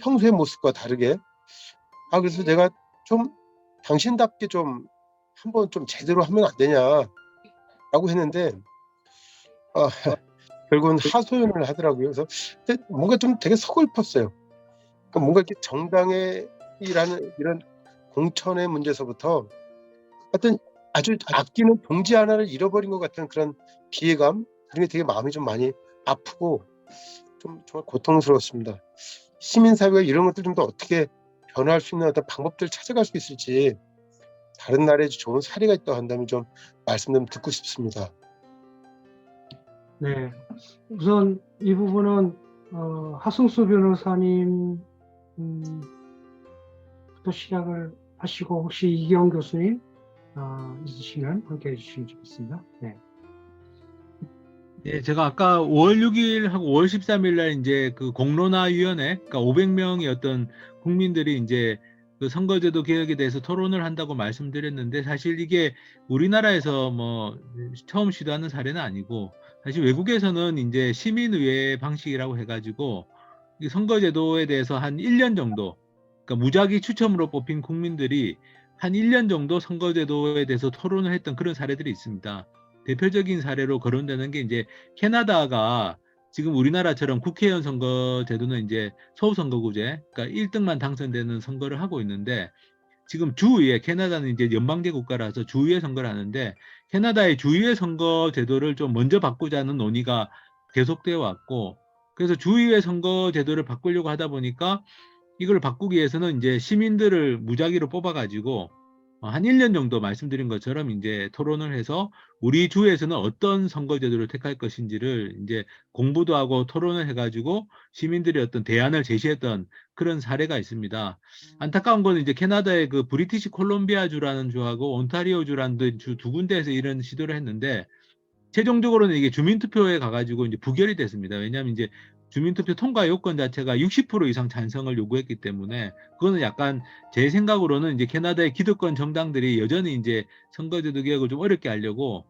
Speaker 5: 평소의 모습과 다르게. 그래서 내가 좀 당신답게 좀 한번 좀 제대로 하면 안 되냐라고 했는데 결국은 하소연을 하더라고요. 그래서 뭔가 좀 되게 서글펐어요. 그러니까 뭔가 이렇게 정당이라는 이런 공천의 문제에서부터 하여튼 아주 아끼는 동지 하나를 잃어버린 것 같은 그런 비애감, 그런 게 되게 마음이 좀 많이 아프고 좀 정말 고통스러웠습니다. 시민사회가 이런 것들 좀 더 어떻게 변화할 수 있는 어떤 방법들을 찾아갈 수 있을지, 다른 나라에 좋은 사례가 있다고 한다면 좀 말씀 좀 듣고 싶습니다.
Speaker 1: 네. 우선 이 부분은 하승수 변호사님 부터 시작을 하시고, 혹시 이기영 교수님 있으시면 함께 해주시면 좋겠습니다. 네.
Speaker 2: 예, 제가 아까 5월 6일하고 5월 13일 날 이제 그 공론화위원회, 그러니까 500명의 어떤 국민들이 이제 그 선거제도 개혁에 대해서 토론을 한다고 말씀드렸는데, 사실 이게 우리나라에서 뭐 처음 시도하는 사례는 아니고, 사실 외국에서는 이제 시민의회 방식이라고 해가지고 이 선거제도에 대해서 한 1년 정도, 그러니까 무작위 추첨으로 뽑힌 국민들이 한 1년 정도 선거제도에 대해서 토론을 했던 그런 사례들이 있습니다. 대표적인 사례로 거론되는 게 이제 캐나다가 지금 우리나라처럼 국회의원 선거 제도는 이제 소선거구제, 그러니까 1등만 당선되는 선거를 하고 있는데, 지금 주의회, 캐나다는 이제 연방제 국가라서 주의회 선거를 하는데, 캐나다의 주의회 선거 제도를 좀 먼저 바꾸자는 논의가 계속되어 왔고, 그래서 주의회 선거 제도를 바꾸려고 하다 보니까 이걸 바꾸기 위해서는 이제 시민들을 무작위로 뽑아가지고 한 1년 정도 말씀드린 것처럼 이제 토론을 해서 우리 주에서는 어떤 선거제도를 택할 것인지를 이제 공부도 하고 토론을 해가지고 시민들이 어떤 대안을 제시했던 그런 사례가 있습니다. 안타까운 건 이제 캐나다의 그 브리티시 콜롬비아 주라는 주하고 온타리오 주라는 주 두 군데에서 이런 시도를 했는데, 최종적으로는 이게 주민투표에 가가지고 이제 부결이 됐습니다. 왜냐하면 이제 주민투표 통과 요건 자체가 60% 이상 찬성을 요구했기 때문에, 그거는 약간 제 생각으로는 이제 캐나다의 기득권 정당들이 여전히 이제 선거제도 개혁을 좀 어렵게 하려고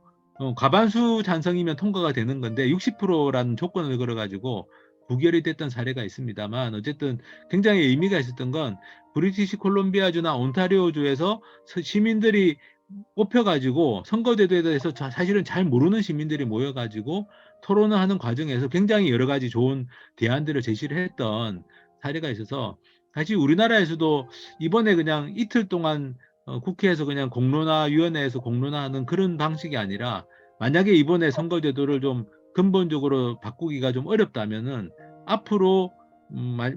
Speaker 2: 과반수 찬성이면 통과가 되는 건데 60%라는 조건을 걸어가지고 부결이 됐던 사례가 있습니다만, 어쨌든 굉장히 의미가 있었던 건 브리티시 콜롬비아주나 온타리오주에서 시민들이 뽑혀가지고 선거제도에 대해서 사실은 잘 모르는 시민들이 모여가지고 토론을 하는 과정에서 굉장히 여러 가지 좋은 대안들을 제시를 했던 사례가 있어서 사실 우리나라에서도 이번에 그냥 이틀 동안 국회에서 그냥 공론화위원회에서 공론화하는 그런 방식이 아니라 만약에 이번에 선거제도를 좀 근본적으로 바꾸기가 좀 어렵다면은 앞으로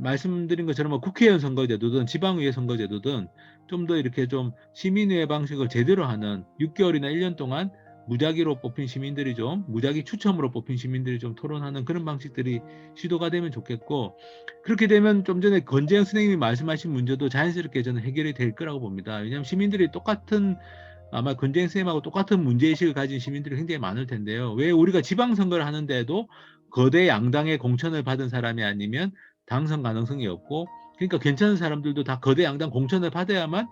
Speaker 2: 말씀드린 것처럼 뭐 국회의원 선거제도든 지방의회 선거제도든 좀 더 이렇게 좀 시민의회 방식을 제대로 하는 6개월이나 1년 동안 무작위로 뽑힌 시민들이 좀 무작위 추첨으로 뽑힌 시민들이 좀 토론하는 그런 방식들이 시도가 되면 좋겠고 그렇게 되면 좀 전에 권재영 선생님이 말씀하신 문제도 자연스럽게 저는 해결이 될 거라고 봅니다. 왜냐하면 시민들이 똑같은 아마 권재영 선생님하고 똑같은 문제의식을 가진 시민들이 굉장히 많을 텐데요. 왜 우리가 지방선거를 하는데도 거대 양당의 공천을 받은 사람이 아니면 당선 가능성이 없고 그러니까 괜찮은 사람들도 다 거대 양당 공천을 받아야만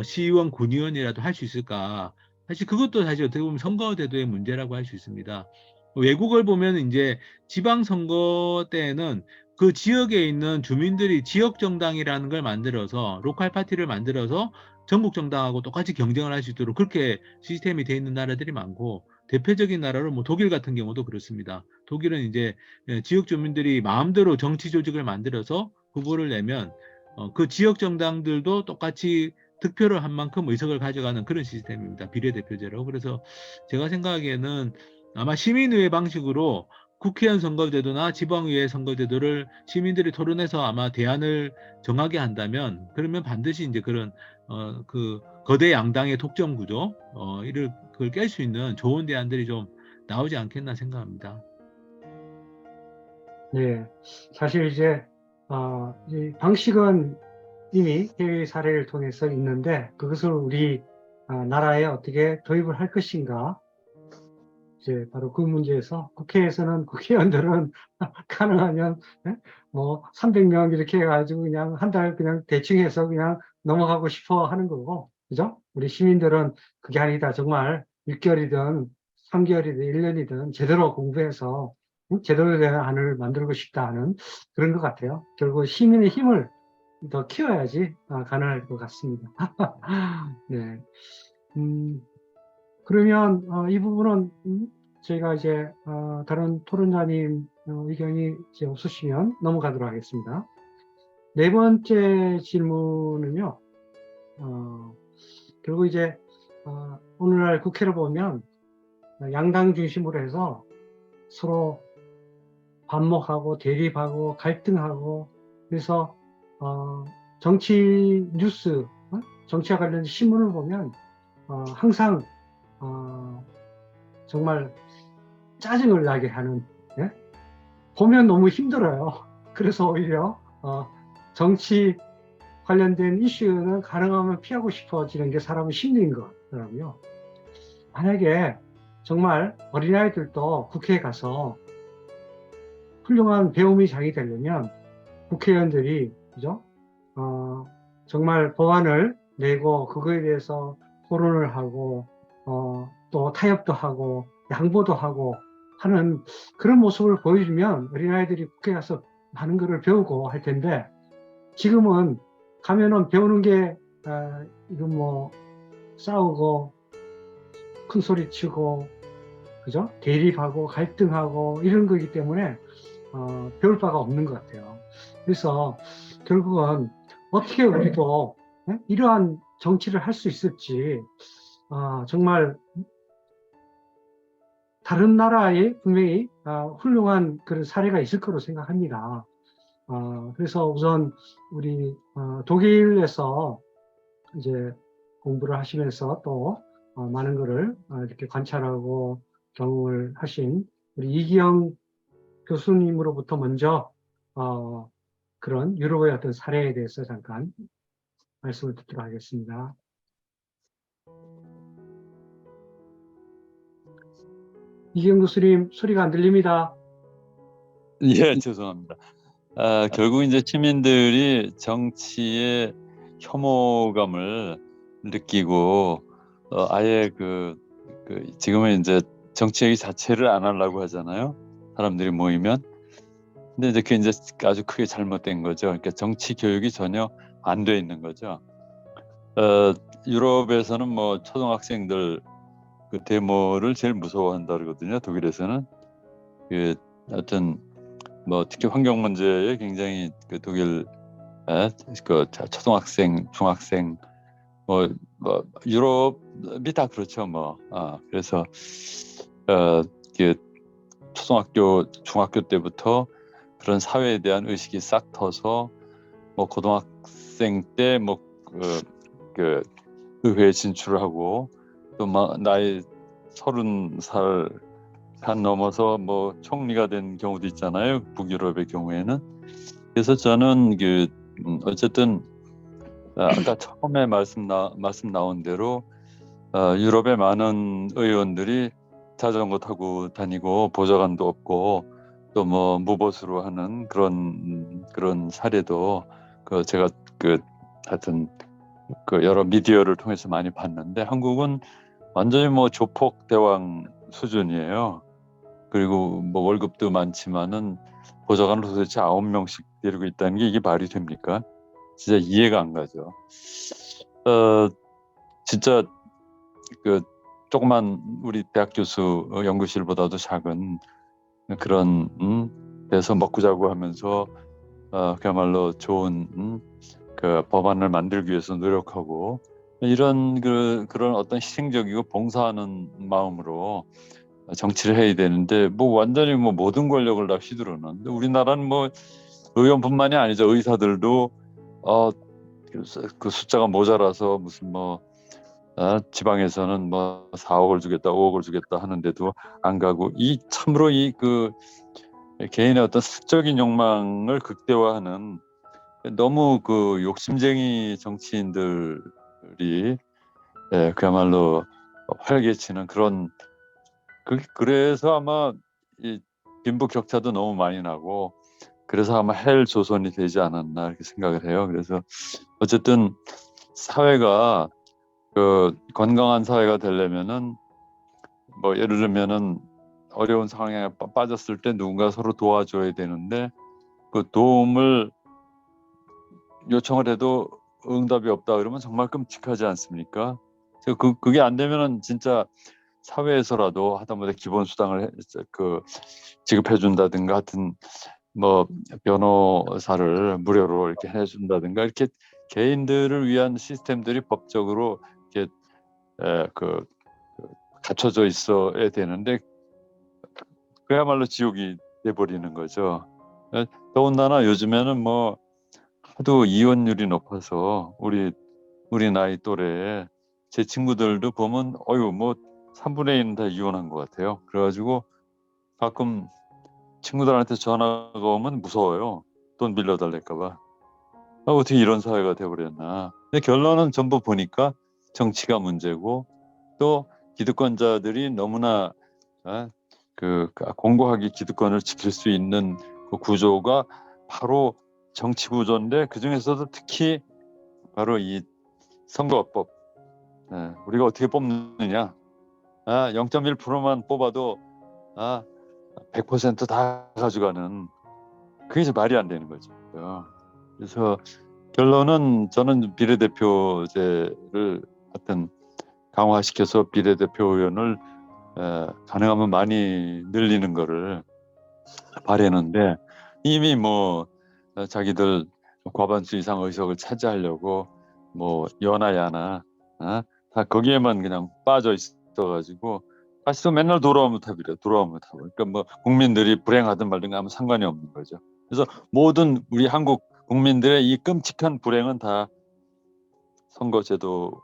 Speaker 2: 시의원, 군의원이라도 할 수 있을까? 사실 그것도 사실 어떻게 보면 선거제도의 문제라고 할 수 있습니다. 외국을 보면 이제 지방선거 때에는 그 지역에 있는 주민들이 지역 정당이라는 걸 만들어서 로컬 파티를 만들어서 전국 정당하고 똑같이 경쟁을 할 수 있도록 그렇게 시스템이 돼 있는 나라들이 많고 대표적인 나라로 뭐 독일 같은 경우도 그렇습니다. 독일은 이제 지역 주민들이 마음대로 정치 조직을 만들어서 후보를 내면 그 지역 정당들도 똑같이 득표를 한 만큼 의석을 가져가는 그런 시스템입니다. 비례대표제로. 그래서 제가 생각하기에는 아마 시민의회 방식으로 국회의원 선거제도나 지방의회 선거제도를 시민들이 토론해서 아마 대안을 정하게 한다면 그러면 반드시 이제 그런 그 거대 양당의 독점 구조 이를 그걸 깰 수 있는 좋은 대안들이 좀 나오지 않겠나 생각합니다.
Speaker 1: 네, 사실 이제 이 방식은 이미 해외 사례를 통해서 있는데 그것을 우리 나라에 어떻게 도입을 할 것인가 이제 바로 그 문제에서 국회에서는 국회의원들은 가능하면 뭐 300명 이렇게 해가지고 그냥 한 달 그냥 대충 해서 그냥 넘어가고 싶어 하는 거고 그죠? 우리 시민들은 그게 아니다. 정말 6개월이든 3개월이든 1년이든 제대로 공부해서 제대로 된 안을 만들고 싶다 하는 그런 것 같아요. 결국 시민의 힘을 더 키워야지 가능할 것 같습니다. 네. 그러면 이 부분은 저희가 이제 다른 토론자님 의견이 이제 없으시면 넘어가도록 하겠습니다. 네 번째 질문은요. 결국 이제 오늘날 국회를 보면 양당 중심으로 해서 서로 반목하고 대립하고 갈등하고 그래서 정치 뉴스, 정치와 관련된 신문을 보면 항상 정말 짜증을 나게 하는 보면 너무 힘들어요. 그래서 오히려 정치 관련된 이슈는 가능하면 피하고 싶어지는 게 사람의 심리인 것 같더라고요. 만약에 정말 어린아이들도 국회에 가서 훌륭한 배움의 장이 되려면 국회의원들이 그죠? 정말 법안을 내고 그거에 대해서 토론을 하고 또 타협도 하고 양보도 하고 하는 그런 모습을 보여주면 어린아이들이 국회에 가서 많은 것을 배우고 할 텐데 지금은 가면은 배우는 게 이건 뭐 싸우고 큰 소리 치고 그죠? 대립하고 갈등하고 이런 거기 때문에 배울 바가 없는 것 같아요. 그래서 결국은 어떻게 우리도 이러한 정치를 할 수 있을지 정말 다른 나라에 분명히 훌륭한 그런 사례가 있을 거로 생각합니다. 그래서 우선 우리 독일에서 이제 공부를 하시면서 또 많은 거를 이렇게 관찰하고 경험을 하신 우리 이기영 교수님으로부터 먼저 그런 유럽의 어떤 사례에 대해서 잠깐 말씀을 듣도록 하겠습니다. 이기영 교수님 소리가 안 들립니다.
Speaker 3: 예, 죄송합니다. 결국 이제 시민들이 정치의 혐오감을 느끼고 아예 지금은 이제 정치 얘기 자체를 안 하려고 하잖아요. 사람들이 모이면. 근데 이제 그게 이제 아주 크게 잘못된 거죠. 그러니까 정치 교육이 전혀 안 돼 있는 거죠. 유럽에서는 뭐 초등학생들 그 데모를 제일 무서워한다 그러거든요. 독일에서는. 그 어떤 뭐 특히 환경 문제에 굉장히 그 독일 그 초등학생, 중학생 뭐 유럽이 다 그렇죠 뭐. 그래서 그 초등학교, 중학교 때부터 그런 사회에 대한 의식이 싹 터서 뭐 고등학생 때 뭐 그 의회에 진출하고 또 막 나이 30살 간 넘어서 뭐 총리가 된 경우도 있잖아요. 북유럽의 경우에는. 그래서 저는 어쨌든 아까 처음에 말씀 나온 대로 유럽의 많은 의원들이 자전거 타고 다니고 보좌관도 없고 또 뭐 무보수로 하는 그런 사례도 제가 하여튼 여러 미디어를 통해서 많이 봤는데 한국은 완전히 뭐 조폭 대왕 수준이에요. 그리고 뭐 월급도 많지만은 보좌관을 도대체 9명씩 데리고 있다는 게 이게 말이 됩니까? 진짜 이해가 안 가죠. 진짜 조그만 우리 대학 교수 연구실보다도 작은 그런 데서 먹고 자고 하면서 그야말로 좋은 그 법안을 만들기 위해서 노력하고 이런 그런 어떤 희생적이고 봉사하는 마음으로 정치를 해야 되는데 뭐 완전히 뭐 모든 권력을 다 휘두르는. 우리나라는 뭐 의원뿐만이 아니죠. 의사들도 그 숫자가 모자라서 무슨 뭐 지방에서는 뭐 4억을 주겠다, 5억을 주겠다 하는데도 안 가고 참으로 개인의 어떤 사적인 욕망을 극대화하는 너무 욕심쟁이 정치인들이 그야말로 활개치는 그런 그래서 아마 이 빈부 격차도 너무 많이 나고 그래서 아마 헬 조선이 되지 않았나 이렇게 생각을 해요. 그래서 어쨌든 사회가 건강한 사회가 되려면은 뭐 예를 들면은 어려운 상황에 빠졌을 때 누군가 서로 도와줘야 되는데 그 도움을 요청을 해도 응답이 없다 그러면 정말 끔찍하지 않습니까? 그게 안 되면은 진짜 사회에서라도 하다못해 기본 수당을 지급해 준다든가 하여튼 뭐 변호사를 무료로 이렇게 해준다든가 이렇게 개인들을 위한 시스템들이 법적으로 이렇게 갖춰져 있어야 되는데 그야말로 지옥이 돼버리는 거죠. 더군다나 요즘에는 뭐 하도 이혼율이 높아서 우리 나이 또래 제 친구들도 보면 뭐 3분의 1은 다 이혼한 것 같아요. 그래가지고 가끔 친구들한테 전화가 오면 무서워요. 돈 빌려달랄까 봐. 어떻게 이런 사회가 돼버렸나. 근데 결론은 전부 보니까 정치가 문제고 또 기득권자들이 너무나 공고하게 기득권을 지킬 수 있는 그 구조가 바로 정치 구조인데 그 중에서도 특히 바로 이 선거법 우리가 어떻게 뽑느냐 0.1%만 뽑아도 100% 다 가져가는 그게 이제 말이 안 되는 거죠. 그래서 결론은 저는 비례대표제를 하여튼 강화시켜서 비례대표 의원을 가능하면 많이 늘리는 거를 바라는데 이미 뭐 자기들 과반수 이상 의석을 차지하려고 뭐 여나야나 다 거기에만 그냥 빠져 있어가지고 다시 또 맨날 돌아오면 탑이래. 그러니까 뭐 국민들이 불행하든 말든 아무 상관이 없는 거죠. 그래서 모든 우리 한국 국민들의 이 끔찍한 불행은 다 선거제도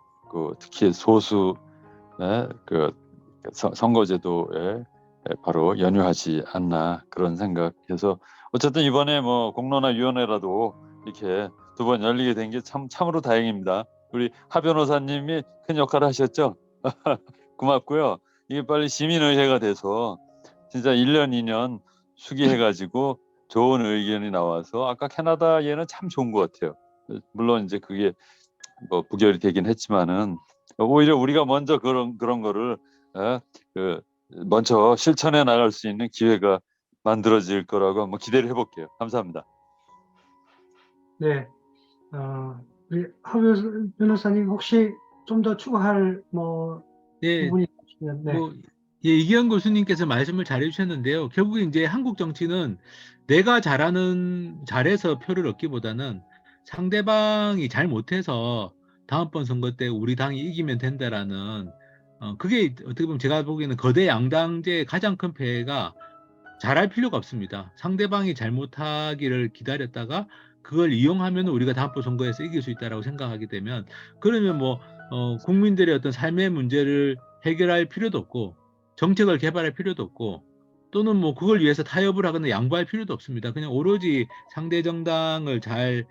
Speaker 3: 특히 소수 선거제도에 바로 연유하지 않나 그런 생각해서 어쨌든 이번에 뭐 공론화위원회라도 이렇게 두 번 열리게 된 게 참으로 다행입니다. 우리 하 변호사님이 큰 역할을 하셨죠. 고맙고요. 이게 빨리 시민의회가 돼서 진짜 1년 2년 수기해가지고 좋은 의견이 나와서 아까 캐나다 예는 참 좋은 것 같아요. 물론 이제 그게 뭐 부결이 되긴 했지만은 오히려 우리가 먼저 그런 거를 먼저 실천해 나갈 수 있는 기회가 만들어질 거라고 한번 기대를 해볼게요. 감사합니다.
Speaker 1: 네, 우리 하 변호사님 혹시 좀 더 추가할 뭐
Speaker 2: 예,
Speaker 1: 부분이 있으시면 네.
Speaker 2: 뭐 예, 이기현 교수님께서 말씀을 잘 해주셨는데요. 결국 이제 한국 정치는 내가 잘해서 표를 얻기보다는 상대방이 잘 못해서 다음번 선거 때 우리 당이 이기면 된다라는, 그게 어떻게 보면 제가 보기에는 거대 양당제의 가장 큰 폐해가 잘할 필요가 없습니다. 상대방이 잘못하기를 기다렸다가 그걸 이용하면 우리가 다음번 선거에서 이길 수 있다라고 생각하게 되면, 그러면 뭐 국민들의 어떤 삶의 문제를 해결할 필요도 없고 정책을 개발할 필요도 없고 또는 뭐 그걸 위해서 타협을 하거나 양보할 필요도 없습니다. 그냥 오로지 상대 정당을 잘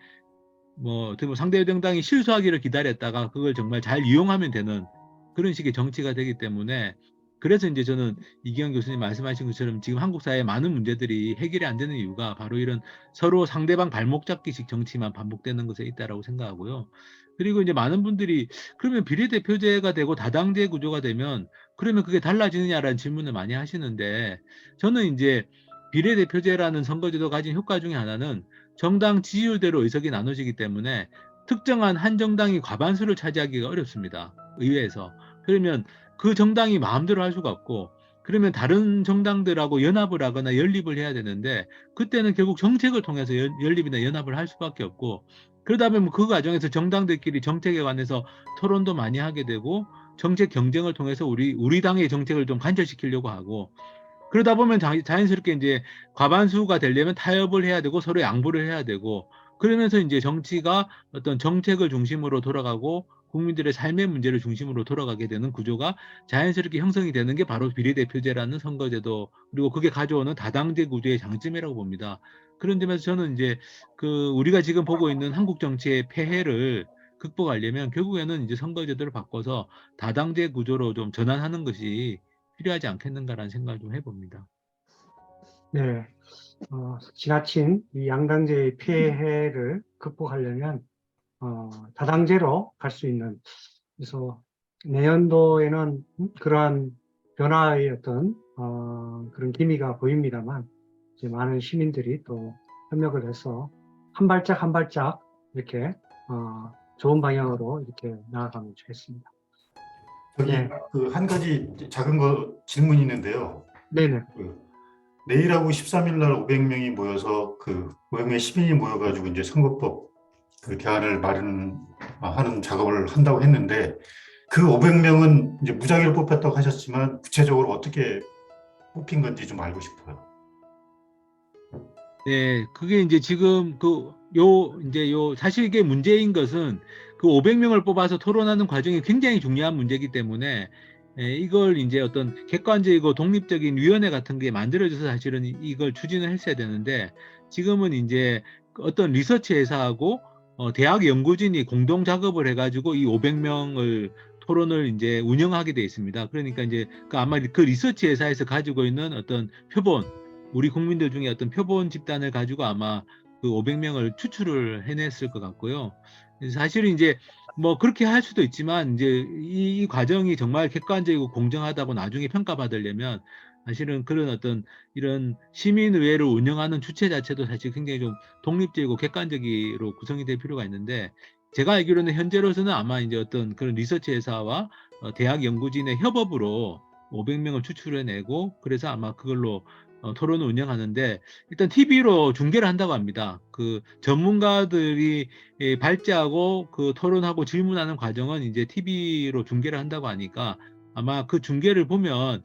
Speaker 2: 어떻게 보면 상대 정당이 실수하기를 기다렸다가 그걸 정말 잘 이용하면 되는 그런 식의 정치가 되기 때문에, 그래서 이제 저는 이기현 교수님 말씀하신 것처럼 지금 한국 사회의 많은 문제들이 해결이 안 되는 이유가 바로 이런 서로 상대방 발목 잡기식 정치만 반복되는 것에 있다라고 생각하고요. 그리고 이제 많은 분들이 그러면 비례대표제가 되고 다당제 구조가 되면 그러면 그게 달라지느냐라는 질문을 많이 하시는데, 저는 이제 비례대표제라는 선거제도가 가진 효과 중에 하나는 정당 지지율대로 의석이 나눠지기 때문에 특정한 한 정당이 과반수를 차지하기가 어렵습니다. 의회에서. 그러면 그 정당이 마음대로 할 수가 없고, 그러면 다른 정당들하고 연합을 하거나 연립을 해야 되는데 그때는 결국 정책을 통해서 연립이나 연합을 할 수밖에 없고, 그러다 보면 그 과정에서 정당들끼리 정책에 관해서 토론도 많이 하게 되고 정책 경쟁을 통해서 우리 당의 정책을 좀 관철시키려고 하고, 그러다 보면 자연스럽게 이제 과반수가 되려면 타협을 해야 되고 서로 양보를 해야 되고, 그러면서 이제 정치가 어떤 정책을 중심으로 돌아가고 국민들의 삶의 문제를 중심으로 돌아가게 되는 구조가 자연스럽게 형성이 되는 게 바로 비례대표제라는 선거제도, 그리고 그게 가져오는 다당제 구조의 장점이라고 봅니다. 그런 점에서 저는 이제 우리가 지금 보고 있는 한국 정치의 폐해를 극복하려면 결국에는 이제 선거제도를 바꿔서 다당제 구조로 좀 전환하는 것이 필요하지 않겠는가라는 생각을 좀 해봅니다.
Speaker 1: 네, 지나친 이 양당제의 폐해를 극복하려면 다당제로 갈 수 있는, 그래서 내년도에는 그러한 변화의 어떤 그런 기미가 보입니다만, 이제 많은 시민들이 또 협력을 해서 한 발짝 한 발짝 이렇게 좋은 방향으로 이렇게 나아가면 좋겠습니다.
Speaker 6: 저기
Speaker 1: 네.
Speaker 6: 그 한 가지 작은 거 질문이 있는데요.
Speaker 1: 네네.
Speaker 6: 내일하고 13일 날 500명이 모여서 500명의 시민이 모여가지고 이제 선거법 대안을 마련하는 작업을 한다고 했는데, 그 500명은 이제 무작위로 뽑혔다고 하셨지만 구체적으로 어떻게 뽑힌 건지 좀 알고 싶어요.
Speaker 2: 네, 그게 이제 지금 사실 이게 문제인 것은 그 500명을 뽑아서 토론하는 과정이 굉장히 중요한 문제이기 때문에, 이걸 이제 어떤 객관적이고 독립적인 위원회 같은 게 만들어져서 사실은 이걸 추진을 했어야 되는데, 지금은 이제 어떤 리서치 회사하고 대학 연구진이 공동 작업을 해가지고 이 500명을 토론을 이제 운영하게 돼 있습니다. 그러니까 이제 아마 그 리서치 회사에서 가지고 있는 어떤 표본, 우리 국민들 중에 어떤 표본 집단을 가지고 아마 그 500명을 추출을 해냈을 것 같고요. 사실은 이제 뭐 그렇게 할 수도 있지만 이제 이 과정이 정말 객관적이고 공정하다고 나중에 평가받으려면 사실은 그런 어떤 이런 시민의회를 운영하는 주체 자체도 사실 굉장히 좀 독립적이고 객관적으로 구성이 될 필요가 있는데, 제가 알기로는 현재로서는 아마 이제 어떤 그런 리서치 회사와 대학 연구진의 협업으로 500명을 추출해내고, 그래서 아마 그걸로 토론을 운영하는데, 일단 TV로 중계를 한다고 합니다. 그 전문가들이 발제하고 그 토론하고 질문하는 과정은 이제 TV로 중계를 한다고 하니까 아마 그 중계를 보면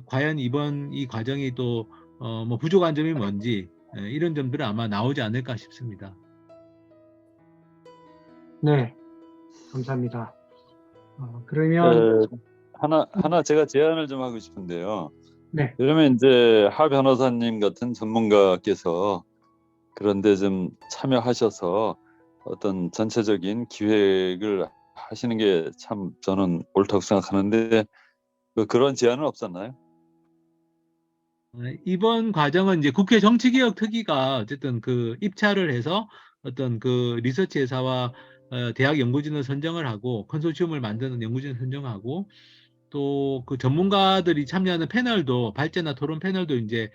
Speaker 2: 과연 이번 이 과정이 또 뭐 부족한 점이 뭔지 이런 점들은 아마 나오지 않을까 싶습니다.
Speaker 1: 네, 감사합니다. 그러면
Speaker 3: 하나 제가 제안을 좀 하고 싶은데요.
Speaker 1: 네.
Speaker 3: 그러면 이제 하 변호사님 같은 전문가께서 그런데 좀 참여하셔서 어떤 전체적인 기획을 하시는 게 참 저는 옳다고 생각하는데, 그런 제안은 없었나요?
Speaker 2: 이번 과정은 이제 국회 정치개혁특위가 어쨌든 입찰을 해서 어떤 리서치 회사와 대학 연구진을 선정을 하고 컨소시엄을 만드는 연구진을 선정하고, 또 그 전문가들이 참여하는 패널도, 발제나 토론 패널도 이제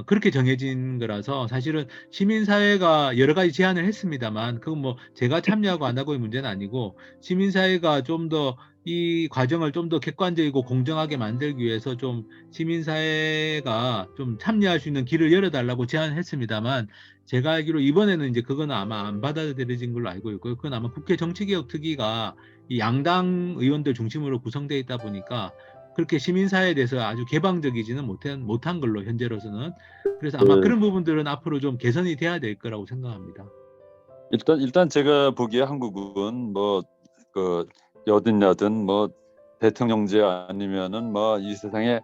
Speaker 2: 그렇게 정해진 거라서 사실은 시민사회가 여러 가지 제안을 했습니다만, 그건 뭐 제가 참여하고 안 하고의 문제는 아니고 시민사회가 좀 더 이 과정을 좀 더 객관적이고 공정하게 만들기 위해서 좀 시민사회가 좀 참여할 수 있는 길을 열어달라고 제안했습니다만, 제가 알기로 이번에는 이제 그건 아마 안 받아들여진 걸로 알고 있고요. 그건 아마 국회 정치개혁특위가 이 양당 의원들 중심으로 구성되어 있다 보니까 그렇게 시민사회에 대해서 아주 개방적이지는 못한 걸로, 현재로서는. 그래서 아마
Speaker 3: 네.
Speaker 2: 그런 부분들은 앞으로 좀 개선이 돼야 될 거라고 생각합니다.
Speaker 3: 일단 제가 보기에 한국은 뭐 그 여든 뭐 대통령제 아니면은 뭐 이 세상에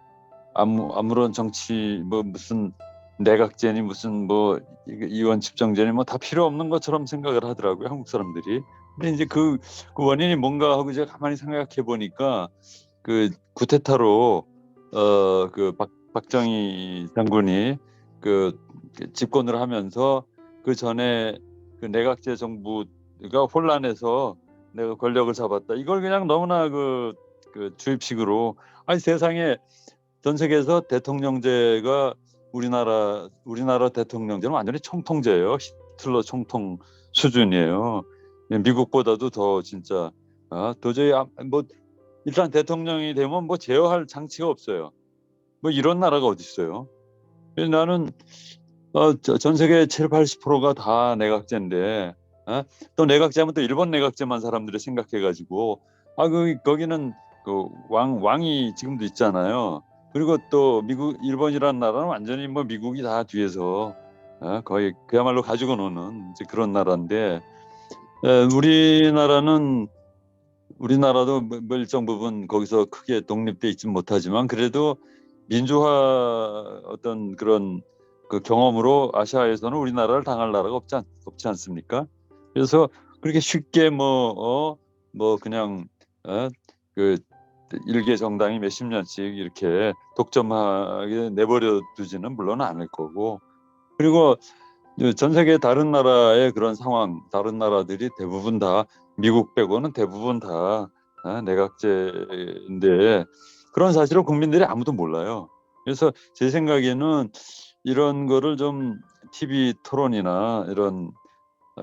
Speaker 3: 아무런 정치 뭐 무슨 내각제니 무슨 뭐 이원 집정제니 뭐 다 필요 없는 것처럼 생각을 하더라고요, 한국 사람들이. 근데 이제 그 원인이 뭔가 하고 제가 가만히 생각해 보니까 그 쿠데타로 그 박정희 장군이 그 집권을 하면서 그 전에 그 내각제 정부가 혼란해서 내가 권력을 잡았다. 이걸 그냥 너무나 그 주입식으로, 아니 세상에 전 세계에서 대통령제가 우리나라 대통령제는 완전히 총통제예요. 히틀러 총통 수준이에요. 미국보다도 더 진짜 도저히 뭐 일단 대통령이 되면 뭐 제어할 장치가 없어요. 뭐 이런 나라가 어디 있어요? 그래서 나는 전 세계 70~80%가 다 내각제인데, 또 내각제하면 또 일본 내각제만 사람들이 생각해가지고 거기는 그 왕이 지금도 있잖아요. 그리고 또 일본이라는 나라는 완전히 뭐 미국이 다 뒤에서 거의 그야말로 가지고 노는 이제 그런 나라인데, 우리나라도 뭐 일정 부분 거기서 크게 독립돼 있지 못하지만 그래도 민주화 어떤 그런 그 경험으로 아시아에서는 우리나라를 당할 나라가 없지 않습니까? 그래서 그렇게 쉽게 뭐 그냥 그 일개 정당이 몇십 년씩 이렇게 독점하게 내버려 두지는 물론 않을 거고, 그리고 전 세계 다른 나라의 그런 상황, 다른 나라들이 대부분 다 미국 빼고는 대부분 다 내각제인데 그런 사실을 국민들이 아무도 몰라요. 그래서 제 생각에는 이런 거를 좀 TV 토론이나 이런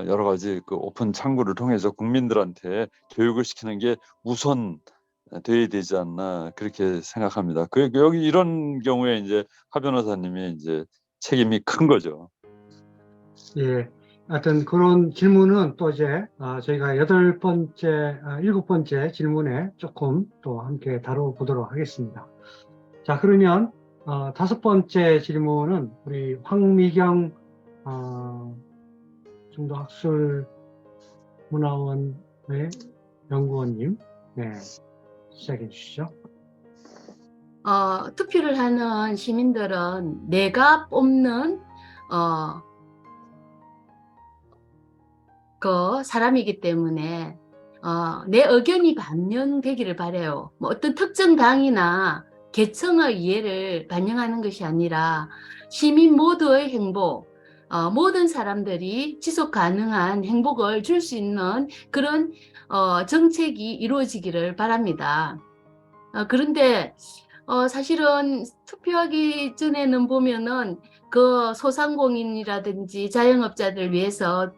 Speaker 3: 여러 가지 그 오픈 창구를 통해서 국민들한테 교육을 시키는 게 우선 돼야 되지 않나 그렇게 생각합니다. 여기 이런 경우에 이제 하 변호사님이 이제 책임이 큰 거죠.
Speaker 1: 예. 하여튼 그런 질문은 또 이제 저희가 7번째 질문에 조금 또 함께 다뤄보도록 하겠습니다. 자, 그러면 5번째 질문은 우리 황미경 중도학술 문화원의 연구원님, 네, 시작해 주시죠.
Speaker 7: 투표를 하는 시민들은 내가 뽑는 그 사람이기 때문에 내 의견이 반영되기를 바라요. 뭐 어떤 특정 당이나 계층의 이해를 반영하는 것이 아니라 시민 모두의 행복, 모든 사람들이 지속 가능한 행복을 줄 수 있는 그런 정책이 이루어지기를 바랍니다. 그런데 사실은 투표하기 전에는 보면은 그 소상공인이라든지 자영업자들 위해서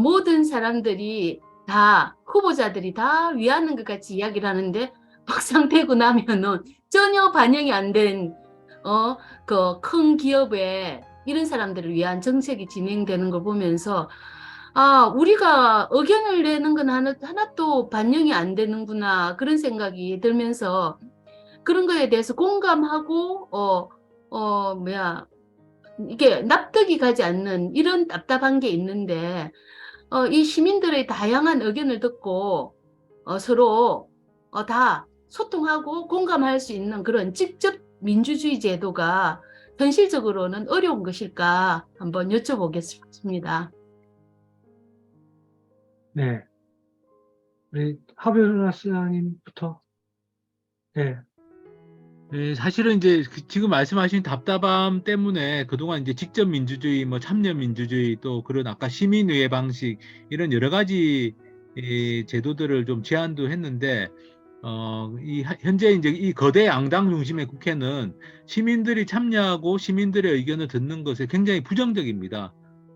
Speaker 7: 모든 사람들이 다 후보자들이 다 위하는 것 같이 이야기를 하는데 막상 되고 나면은 전혀 반영이 안 된 그 큰 기업에 이런 사람들을 위한 정책이 진행되는 걸 보면서 우리가 의견을 내는 건 하나도 반영이 안 되는구나 그런 생각이 들면서 그런 거에 대해서 공감하고 이게 납득이 가지 않는 이런 답답한 게 있는데 이 시민들의 다양한 의견을 듣고 서로 다 소통하고 공감할 수 있는 그런 직접 민주주의 제도가 현실적으로는 어려운 것일까 한번 여쭤보겠습니다.
Speaker 1: 네, 우리 하 변호사님부터. 네.
Speaker 2: 네, 사실은 이제 지금 말씀하신 답답함 때문에 그동안 이제 직접 민주주의, 뭐 참여 민주주의, 또 그런 아까 시민의회 방식 이런 여러 가지 제도들을 좀 제안도 했는데 현재 이제 이 거대 양당 중심의 국회는 시민들이 참여하고 시민들의 의견을 듣는 것에 굉장히 부정적입니다.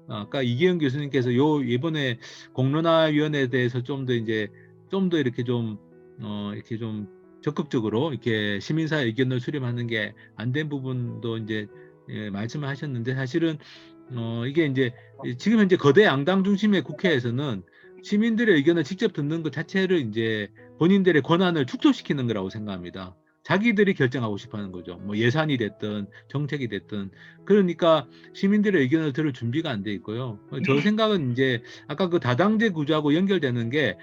Speaker 2: 아까 이기영 교수님께서 이번에 공론화위원회에 대해서 좀 더 이렇게 좀 이렇게 좀 적극적으로 이렇게 시민사회 의견을 수렴하는 게 안 된 부분도 이제 말씀을 하셨는데, 사실은 이게 이제 지금 현재 거대 양당 중심의 국회에서는 시민들의 의견을 직접 듣는 것 자체를 이제 본인들의 권한을 축소시키는 거라고 생각합니다. 자기들이 결정하고 싶어 하는 거죠. 뭐 예산이 됐든 정책이 됐든. 그러니까 시민들의 의견을 들을 준비가 안 돼 있고요. 저 생각은 이제 아까 그 다당제 구조하고 연결되는 게,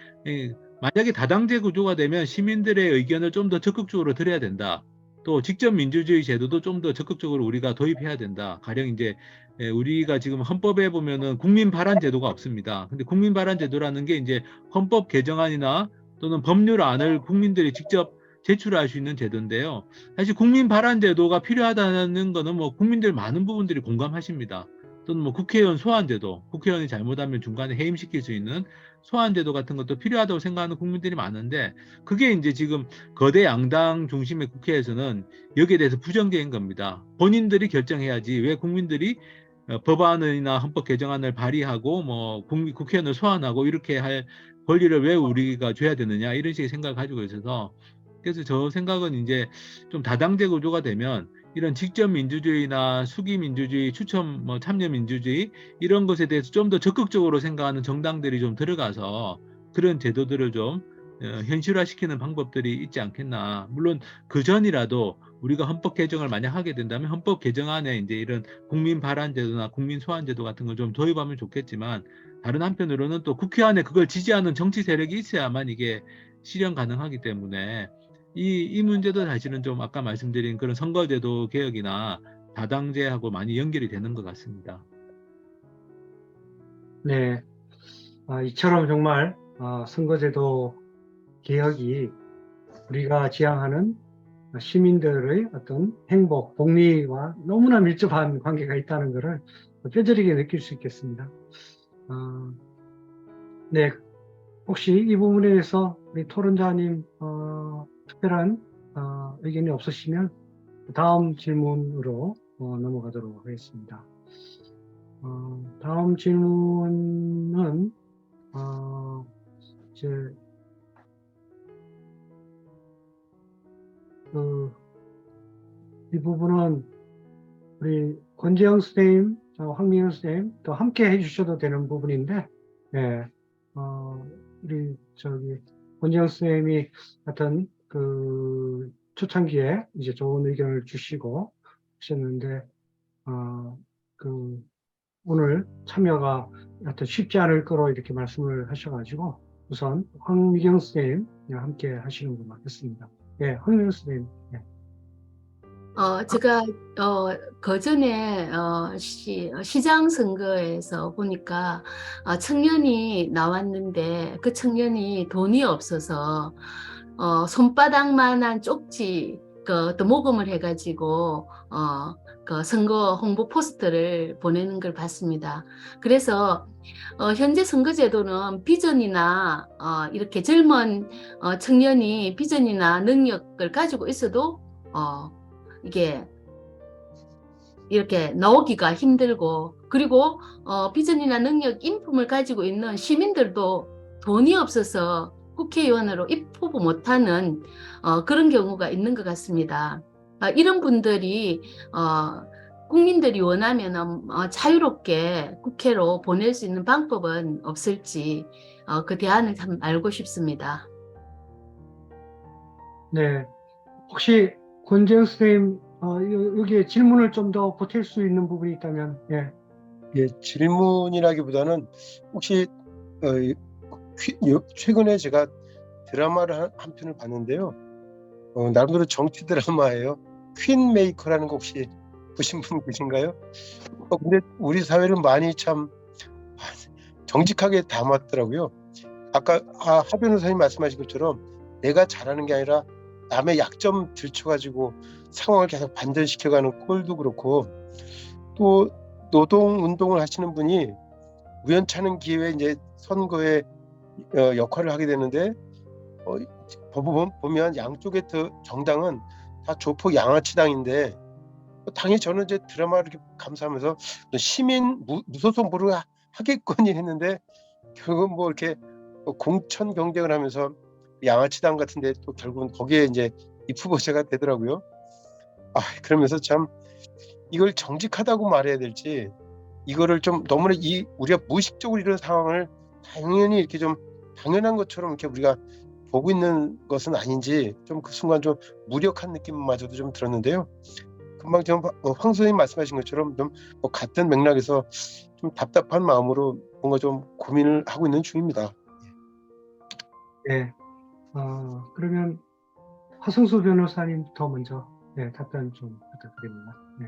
Speaker 2: 만약에 다당제 구조가 되면 시민들의 의견을 좀 더 적극적으로 들어야 된다. 또 직접 민주주의 제도도 좀 더 적극적으로 우리가 도입해야 된다. 가령 이제 우리가 지금 헌법에 보면은 국민 발안 제도가 없습니다. 근데 국민 발안 제도라는 게 이제 헌법 개정안이나 또는 법률안을 국민들이 직접 제출할 수 있는 제도인데요. 사실 국민 발안 제도가 필요하다는 거는 뭐 국민들 많은 부분들이 공감하십니다. 또는 뭐 국회의원 소환 제도, 국회의원이 잘못하면 중간에 해임시킬 수 있는 소환 제도 같은 것도 필요하다고 생각하는 국민들이 많은데, 그게 이제 지금 거대 양당 중심의 국회에서는 여기에 대해서 부정적인 겁니다. 본인들이 결정해야지 왜 국민들이 법안이나 헌법 개정안을 발의하고 뭐 국회의원을 소환하고 이렇게 할 권리를 왜 우리가 줘야 되느냐, 이런 식의 생각을 가지고 있어서, 그래서 저 생각은 이제 좀 다당제 구조가 되면 이런 직접 민주주의나 수기 민주주의, 추첨 뭐 참여 민주주의 이런 것에 대해서 좀 더 적극적으로 생각하는 정당들이 좀 들어가서 그런 제도들을 좀 현실화시키는 방법들이 있지 않겠나. 물론 그 전이라도 우리가 헌법 개정을 만약 하게 된다면 헌법 개정안에 이제 이런 국민 발안 제도나 국민 소환 제도 같은 걸 좀 도입하면 좋겠지만, 다른 한편으로는 또 국회 안에 그걸 지지하는 정치 세력이 있어야만 이게 실현 가능하기 때문에 이 문제도 사실은 좀 아까 말씀드린 그런 선거제도 개혁이나 다당제하고 많이 연결이 되는 것 같습니다.
Speaker 1: 네, 이처럼 정말 선거제도 개혁이 우리가 지향하는 시민들의 어떤 행복, 복리와 너무나 밀접한 관계가 있다는 것을 뼈저리게 느낄 수 있겠습니다. 네, 혹시 이 부분에 대해서 우리 토론자님 특별한 의견이 없으시면 다음 질문으로 넘어가도록 하겠습니다. 다음 질문은 이제 이 부분은 우리 권재영 선생님, 황민현 선생님 또 함께 해주셔도 되는 부분인데, 네, 우리 권재영 선생님이 하여튼 그 초창기에 이제 좋은 의견을 주시고 하셨는데, 오늘 참여가 하여튼 쉽지 않을 거로 이렇게 말씀을 하셔가지고 우선 황미경 선생님 함께 하시는 것 같습니다. 네, 황미경 선생님. 네.
Speaker 7: 제가 그전에 시장 선거에서 보니까 청년이 나왔는데 그 청년이 돈이 없어서 손바닥만한 쪽지 또 모금을 해가지고 그 선거 홍보 포스터를 보내는 걸 봤습니다. 그래서 현재 선거제도는 비전이나 이렇게 젊은 청년이 비전이나 능력을 가지고 있어도 이게 이렇게 나오기가 힘들고, 그리고 비전이나 능력, 인품을 가지고 있는 시민들도 돈이 없어서 국회의원으로 입후보 못하는 그런 경우가 있는 것 같습니다. 이런 분들이 국민들이 원하면 자유롭게 국회로 보낼 수 있는 방법은 없을지 그 대안을 참 알고 싶습니다.
Speaker 1: 네, 혹시 권재영 선생님 여기에 질문을 좀 더 보탤 수 있는 부분이 있다면, 예.
Speaker 5: 예, 질문이라기보다는 혹시 최근에 제가 드라마를 한 편을 봤는데요. 나름대로 정치 드라마예요. 퀸 메이커라는 거 혹시 보신 분 계신가요? 근데 우리 사회를 많이 참 정직하게 담았더라고요. 아까 하 변호사님 말씀하신 것처럼 내가 잘하는 게 아니라 남의 약점 들춰가지고 상황을 계속 반전시켜가는 꼴도 그렇고, 또 노동 운동을 하시는 분이 우연찮은 기회에 이제 선거에 역할을 하게 되는데, 보면 양쪽의 정당은 다 조폭 양아치당인데, 당연히 저는 이제 드라마를 이렇게 감상하면서 시민 무소속 하겠거니 했는데, 결국은 뭐 이렇게 공천 경쟁을 하면서 양아치당 같은데 또 결국은 거기에 이제 이 후보자가 되더라고요. 그러면서 참 이걸 정직하다고 말해야 될지 이거를 좀 너무나 우리가 무의식적으로 이런 상황을 당연히 이렇게 좀 당연한 것처럼 이렇게 우리가 보고 있는 것은 아닌지 좀 그 순간 좀 무력한 느낌마저도 좀 들었는데요. 금방 좀 황 선생님 말씀하신 것처럼 좀 같은 맥락에서 좀 답답한 마음으로 뭔가 좀 고민을 하고 있는 중입니다.
Speaker 1: 네. 그러면 하승수 변호사님부터 먼저 답변 좀 부탁드립니다. 네.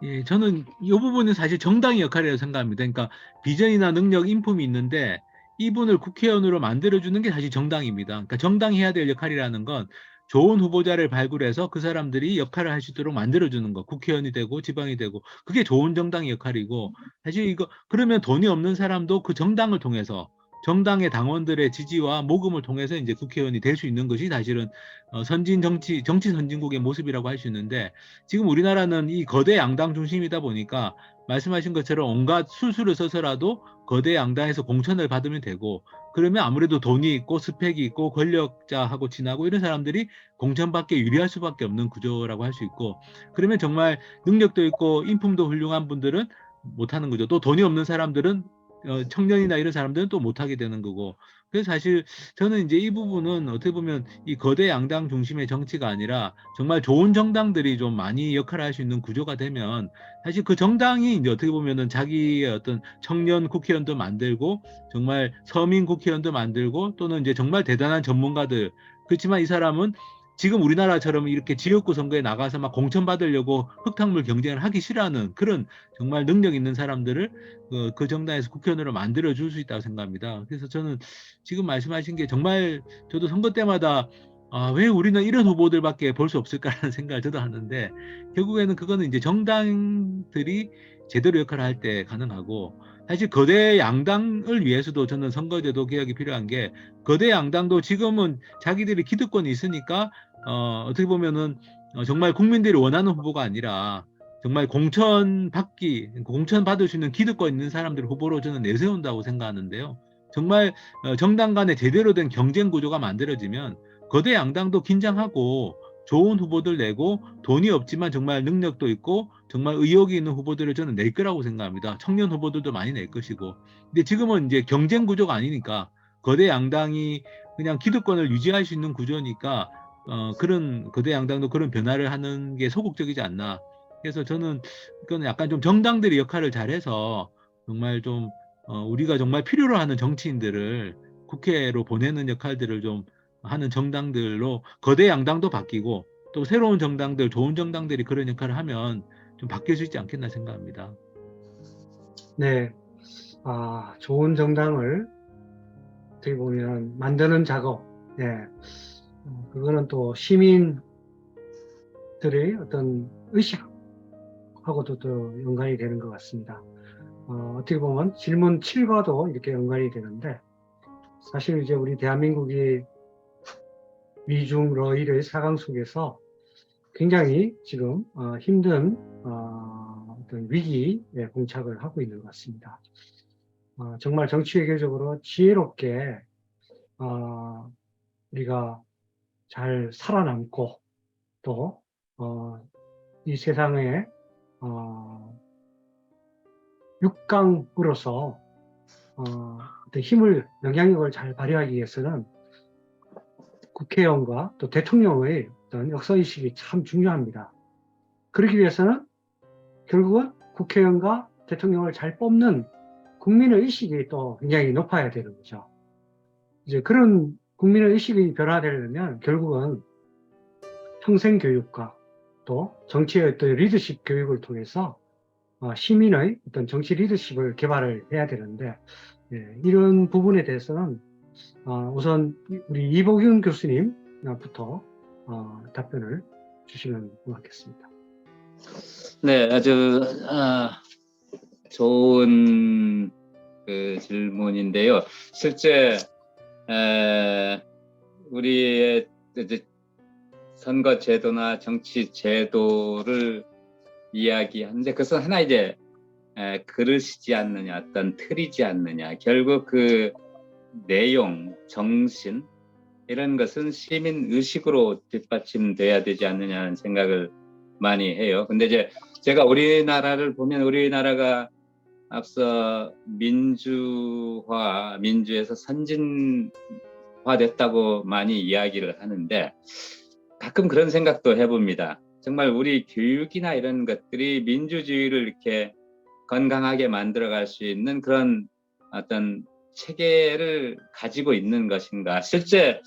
Speaker 2: 예, 저는 이 부분은 사실 정당의 역할이라고 생각합니다. 그러니까 비전이나 능력, 인품이 있는데 이분을 국회의원으로 만들어주는 게 사실 정당입니다. 그러니까 정당이 해야 될 역할이라는 건 좋은 후보자를 발굴해서 그 사람들이 역할을 할 수 있도록 만들어주는 거. 국회의원이 되고 지방이 되고 그게 좋은 정당의 역할이고 사실 이거 그러면 돈이 없는 사람도 그 정당을 통해서 정당의 당원들의 지지와 모금을 통해서 이제 국회의원이 될 수 있는 것이 사실은 선진 정치 선진국의 모습이라고 할 수 있는데 지금 우리나라는 이 거대 양당 중심이다 보니까 말씀하신 것처럼 온갖 술수를 써서라도 거대 양당에서 공천을 받으면 되고 그러면 아무래도 돈이 있고 스펙이 있고 권력자하고 친하고 이런 사람들이 공천받기에 유리할 수밖에 없는 구조라고 할 수 있고 그러면 정말 능력도 있고 인품도 훌륭한 분들은 못하는 거죠. 또 돈이 없는 사람들은 청년이나 이런 사람들은 또 못하게 되는 거고 그래서 사실 저는 이제 이 부분은 어떻게 보면 이 거대 양당 중심의 정치가 아니라 정말 좋은 정당들이 좀 많이 역할을 할 수 있는 구조가 되면 사실 그 정당이 이제 어떻게 보면은 자기의 어떤 청년 국회의원도 만들고 정말 서민 국회의원도 만들고 또는 이제 정말 대단한 전문가들 그렇지만 이 사람은 지금 우리나라처럼 이렇게 지역구 선거에 나가서 막 공천 받으려고 흙탕물 경쟁을 하기 싫어하는 그런 정말 능력 있는 사람들을 그 정당에서 국회의원으로 만들어 줄 수 있다고 생각합니다. 그래서 저는 지금 말씀하신 게 정말 저도 선거 때마다 왜 우리는 이런 후보들밖에 볼 수 없을까라는 생각을 저도 하는데 결국에는 그거는 이제 정당들이 제대로 역할을 할 때 가능하고 사실 거대 양당을 위해서도 저는 선거제도 개혁이 필요한 게 거대 양당도 지금은 자기들이 기득권이 있으니까 어떻게 보면은 정말 국민들이 원하는 후보가 아니라 정말 공천 받을 수 있는 기득권 있는 사람들 후보로 저는 내세운다고 생각하는데요. 정말 정당 간에 제대로 된 경쟁 구조가 만들어지면 거대 양당도 긴장하고 좋은 후보들 내고 돈이 없지만 정말 능력도 있고 정말 의욕이 있는 후보들을 저는 낼 거라고 생각합니다. 청년 후보들도 많이 낼 것이고. 근데 지금은 이제 경쟁 구조가 아니니까 거대 양당이 그냥 기득권을 유지할 수 있는 구조니까 그런 거대 양당도 그런 변화를 하는 게 소극적이지 않나. 그래서 저는 이건 약간 좀 정당들이 역할을 잘해서 정말 좀 우리가 정말 필요로 하는 정치인들을 국회로 보내는 역할들을 좀 하는 정당들로 거대 양당도 바뀌고 또 새로운 정당들, 좋은 정당들이 그런 역할을 하면 좀 바뀔 수 있지 않겠나 생각합니다.
Speaker 1: 네. 좋은 정당을 어떻게 보면 만드는 작업. 그거는 또 시민들의 어떤 의식하고도 또 연관이 되는 것 같습니다. 어떻게 보면 질문 7과도 이렇게 연관이 되는데 사실 이제 우리 대한민국이 미중 러일의 4강 속에서 굉장히 지금 힘든 어떤 위기에 봉착을 하고 있는 것 같습니다. 정말 정치 외교적으로 지혜롭게 우리가 잘 살아남고 또 이 세상에 육강으로서 어떤 힘을 영향력을 잘 발휘하기 위해서는 국회의원과 또 대통령의 어떤 역사의식이 참 중요합니다. 그러기 위해서는 결국은 국회의원과 대통령을 잘 뽑는 국민의 의식이 또 굉장히 높아야 되는 거죠. 이제 그런 국민의 의식이 변화되려면 결국은 평생교육과 또 정치의 어떤 리더십 교육을 통해서 시민의 어떤 정치 리더십을 개발을 해야 되는데 이런 부분에 대해서는 우선 우리 이복윤 교수님부터 답변을 주시면 고맙겠습니다.
Speaker 4: 네, 아주 좋은 그 질문인데요. 실제 우리의 이제 선거 제도나 정치 제도를 이야기하는데 그것은 하나 이제 그릇이지 않느냐, 어떤 틀이지 않느냐. 결국 그 내용, 정신, 이런 것은 시민 의식으로 뒷받침돼야 되지 않느냐는 생각을 많이 해요. 근데 이제 제가 우리나라를 보면 우리나라가 앞서 민주에서 선진화됐다고 많이 이야기를 하는데 가끔 그런 생각도 해봅니다. 정말 우리 교육이나 이런 것들이 민주주의를 이렇게 건강하게 만들어갈 수 있는 그런 어떤 체계를 가지고 있는 것인가. 실제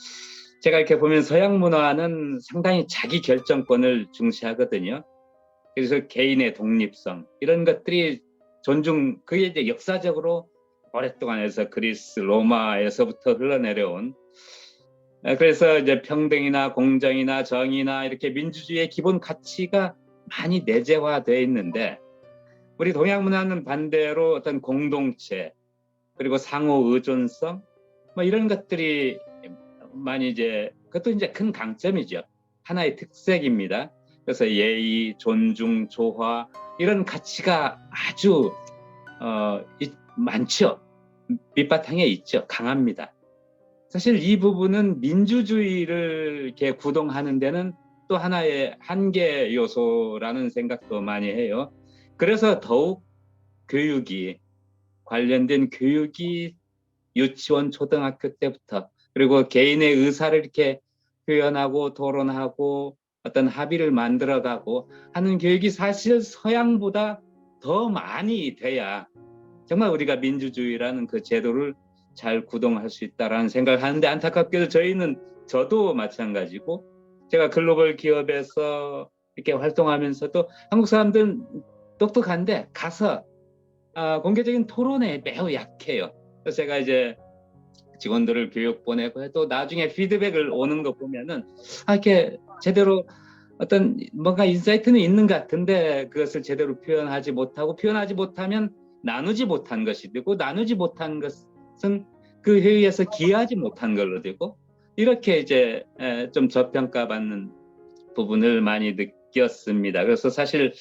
Speaker 4: 제가 이렇게 보면 서양 문화는 상당히 자기 결정권을 중시하거든요. 그래서 개인의 독립성 이런 것들이 그게 이제 역사적으로 오랫동안 해서 그리스, 로마에서부터 흘러내려온 그래서 이제 평등이나 공정이나 정의나 이렇게 민주주의의 기본 가치가 많이 내재화되어 있는데 우리 동양 문화는 반대로 어떤 공동체 그리고 상호 의존성 뭐 이런 것들이 많이 이제 그것도 이제 큰 강점이죠. 하나의 특색입니다. 그래서 예의, 존중, 조화 이런 가치가 아주 많죠. 밑바탕에 있죠. 강합니다. 사실 이 부분은 민주주의를 이렇게 구동하는 데는 또 하나의 한계 요소라는 생각도 많이 해요. 그래서 더욱 관련된 교육이 유치원, 초등학교 때부터 그리고 개인의 의사를 이렇게 표현하고 토론하고 어떤 합의를 만들어가고 하는 교육이 사실 서양보다 더 많이 돼야 정말 우리가 민주주의라는 그 제도를 잘 구동할 수 있다라는 생각을 하는데 안타깝게도 저도 마찬가지고 제가 글로벌 기업에서 이렇게 활동하면서도 한국 사람들은 똑똑한데 가서 공개적인 토론에 매우 약해요. 그래서 제가 이제 직원들을 교육 보내고 해도 나중에 피드백을 오는 거 보면은 이렇게 제대로 어떤 뭔가 인사이트는 있는 것 같은데 그것을 제대로 표현하지 못하면 나누지 못한 것이 되고 나누지 못한 것은 그 회의에서 기여하지 못한 걸로 되고 이렇게 이제 좀 저평가받는 부분을 많이 느꼈습니다. 그래서 사실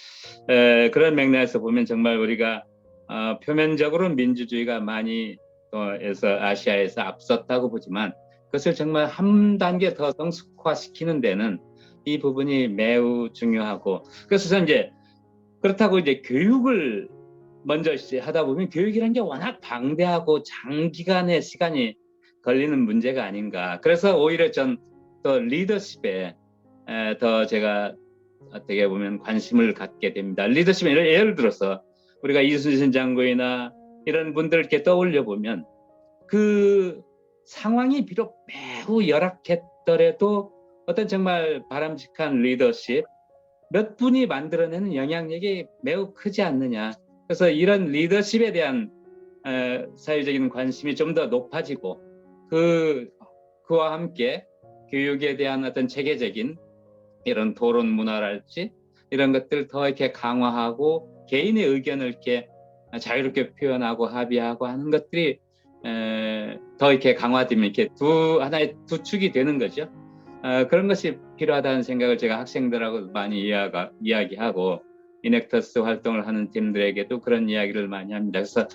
Speaker 4: 그런 맥락에서 보면 정말 우리가 표면적으로는 민주주의가 많이 아시아에서 앞섰다고 보지만 그것을 정말 한 단계 더 성숙화시키는 데는 이 부분이 매우 중요하고 그래서 저는 이제 그렇다고 이제 교육을 먼저 하다 보면 교육이라는 게 워낙 방대하고 장기간의 시간이 걸리는 문제가 아닌가. 그래서 오히려 전 또 리더십에 더 제가 어떻게 보면 관심을 갖게 됩니다. 리더십에 예를 들어서 우리가 이순신 장군이나 이런 분들을 이렇게 떠올려 보면 그 상황이 비록 매우 열악했더라도 어떤 정말 바람직한 리더십 몇 분이 만들어내는 영향력이 매우 크지 않느냐. 그래서 이런 리더십에 대한 사회적인 관심이 좀 더 높아지고 그와 함께 교육에 대한 어떤 체계적인 이런 토론 문화랄지 이런 것들을 더 이렇게 강화하고 개인의 의견을 이렇게 자유롭게 표현하고 합의하고 하는 것들이 더 이렇게 강화되면 이렇게 하나의 두 축이 되는 거죠. 그런 것이 필요하다는 생각을 제가 학생들하고 많이 이야기하고 이넥터스 활동을 하는 팀들에게도 그런 이야기를 많이 합니다. 그래서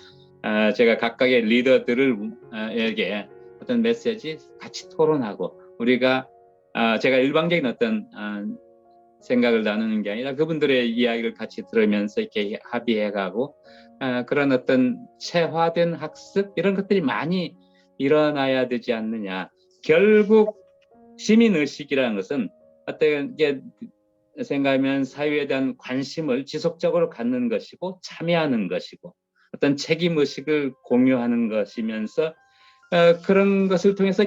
Speaker 4: 제가 각각의 리더들에게 어떤 메시지 같이 토론하고 우리가 제가 일방적인 어떤 생각을 나누는 게 아니라 그분들의 이야기를 같이 들으면서 이렇게 합의해가고 그런 어떤 체화된 학습 이런 것들이 많이 일어나야 되지 않느냐. 결국 시민의식이라는 것은 어떻게 생각하면 사회에 대한 관심을 지속적으로 갖는 것이고 참여하는 것이고 어떤 책임의식을 공유하는 것이면서 그런 것을 통해서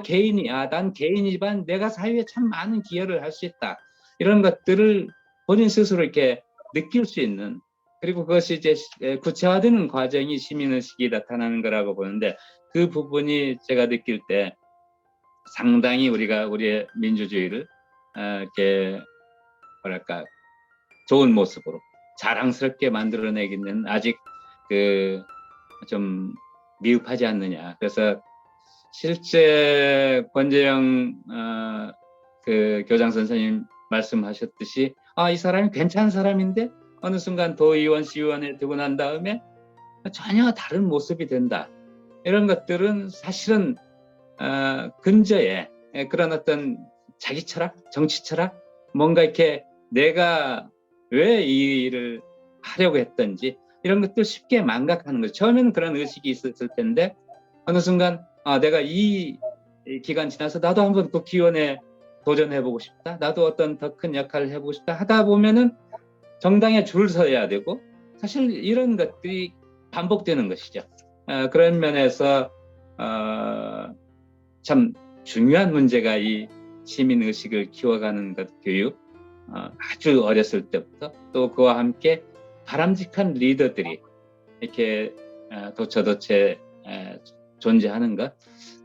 Speaker 4: 난 개인이지만 내가 사회에 참 많은 기여를 할 수 있다. 이런 것들을 본인 스스로 이렇게 느낄 수 있는 그리고 그것이 이제 구체화되는 과정이 시민의식이 나타나는 거라고 보는데 그 부분이 제가 느낄 때 상당히 우리의 민주주의를 이렇게 뭐랄까 좋은 모습으로 자랑스럽게 만들어내기는 아직 좀 미흡하지 않느냐. 그래서 실제 권재영 교장 선생님 말씀하셨듯이 이 사람이 괜찮은 사람인데 어느 순간 도의원, 시의원에 되고 난 다음에 전혀 다른 모습이 된다. 이런 것들은 사실은 근저에 그런 어떤 자기 철학, 정치 철학, 뭔가 이렇게 내가 왜 이 일을 하려고 했던지 이런 것들 쉽게 망각하는 거죠. 처음에는 그런 의식이 있었을 텐데 어느 순간 내가 이 기간 지나서 나도 한번 국회의원에 도전해보고 싶다. 나도 어떤 더 큰 역할을 해보고 싶다 하다 보면은 정당에 줄 서야 되고 사실 이런 것들이 반복되는 것이죠. 그런 면에서 참 중요한 문제가 이 시민 의식을 키워가는 것 교육, 아주 어렸을 때부터 또 그와 함께 바람직한 리더들이 이렇게 도처도처 존재하는 것,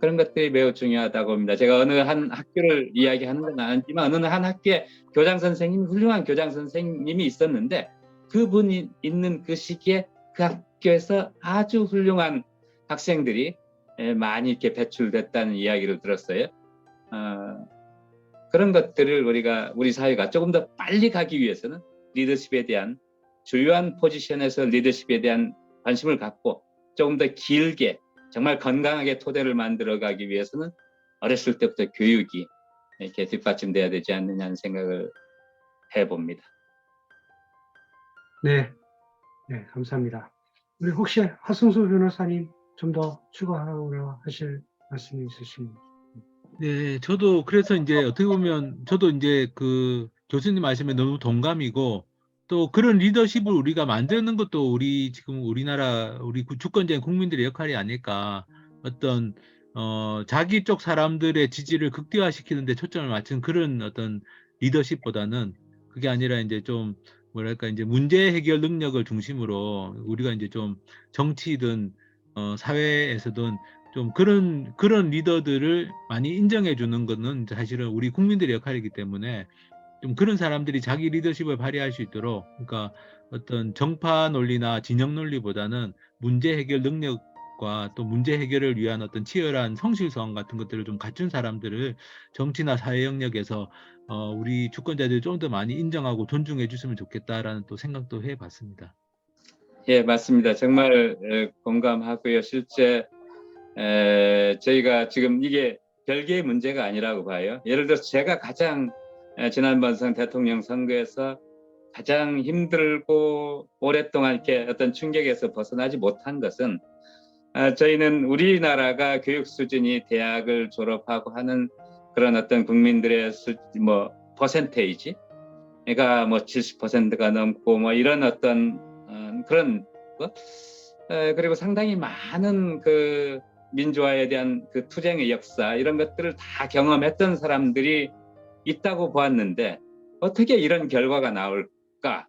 Speaker 4: 그런 것들이 매우 중요하다고 봅니다. 제가 어느 한 학교를 이야기하는 건 아니지만 어느 한 학교에 교장 선생님, 훌륭한 교장 선생님이 있었는데 그분이 있는 그 시기에 그 학교에서 아주 훌륭한 학생들이 많이 이렇게 배출됐다는 이야기를 들었어요. 그런 것들을 우리 사회가 조금 더 빨리 가기 위해서는 리더십에 대한 주요한 포지션에서 리더십에 대한 관심을 갖고 조금 더 길게 정말 건강하게 토대를 만들어 가기 위해서는 어렸을 때부터 교육이 이렇게 뒷받침돼야 되지 않느냐는 생각을 해봅니다.
Speaker 1: 네, 네, 감사합니다. 우리 혹시 하승수 변호사님 좀 더 추가하고자 하실 말씀이 있으십니까?
Speaker 2: 네, 저도 그래서 이제 어떻게 보면 저도 이제 그 교수님 말씀에 너무 동감이고 또 그런 리더십을 우리가 만드는 것도 우리 지금 우리나라 우리 주권자인 국민들의 역할이 아닐까. 어떤 자기 쪽 사람들의 지지를 극대화시키는 데 초점을 맞춘 그런 어떤 리더십보다는 그게 아니라 이제 좀 뭐랄까 이제 문제 해결 능력을 중심으로 우리가 이제 좀 정치든 사회에서든 좀 그런 리더들을 많이 인정해 주는 것은 사실은 우리 국민들의 역할이기 때문에 좀 그런 사람들이 자기 리더십을 발휘할 수 있도록, 그러니까 어떤 정파 논리나 진영 논리보다는 문제 해결 능력과 또 문제 해결을 위한 어떤 치열한 성실성 같은 것들을 좀 갖춘 사람들을 정치나 사회 영역에서 우리 주권자들이 좀 더 많이 인정하고 존중해 줬으면 좋겠다라는 또 생각도 해봤습니다.
Speaker 4: 예, 맞습니다. 정말 공감하고요. 실제 저희가 지금 이게 별개의 문제가 아니라고 봐요. 예를 들어서 제가 가장 지난번 대통령 선거에서 가장 힘들고 오랫동안 이렇게 어떤 충격에서 벗어나지 못한 것은 저희는 우리나라가 교육 수준이 대학을 졸업하고 하는 그런 어떤 국민들의 퍼센테이지가 뭐 70%가 넘고 뭐 이런 어떤 그런 거 그리고 상당히 많은 그 민주화에 대한 그 투쟁의 역사 이런 것들을 다 경험했던 사람들이 있다고 보았는데 어떻게 이런 결과가 나올까?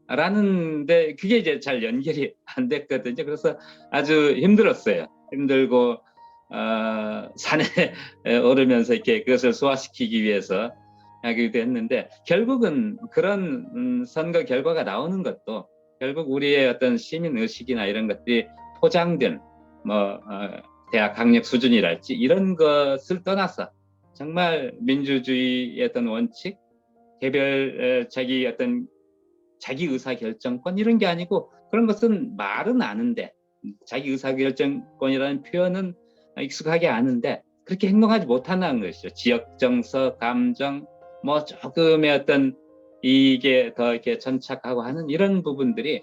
Speaker 4: 라는데 그게 이제 잘 연결이 안 됐거든요. 그래서 아주 힘들었어요. 힘들고 산에 오르면서 이렇게 그것을 소화시키기 위해서 하기도 했는데 결국은 그런 선거 결과가 나오는 것도 결국 우리의 어떤 시민 의식이나 이런 것들이 포장된 대학 학력 수준이랄지 이런 것을 떠나서 정말 민주주의의 어떤 원칙, 개별 자기 의사결정권 이런 게 아니고 그런 것은 말은 아는데 자기 의사결정권이라는 표현은 익숙하게 아는데 그렇게 행동하지 못한다는 것이죠. 지역 정서, 감정, 뭐 조금의 어떤 이게 더 이렇게 천착하고 하는 이런 부분들이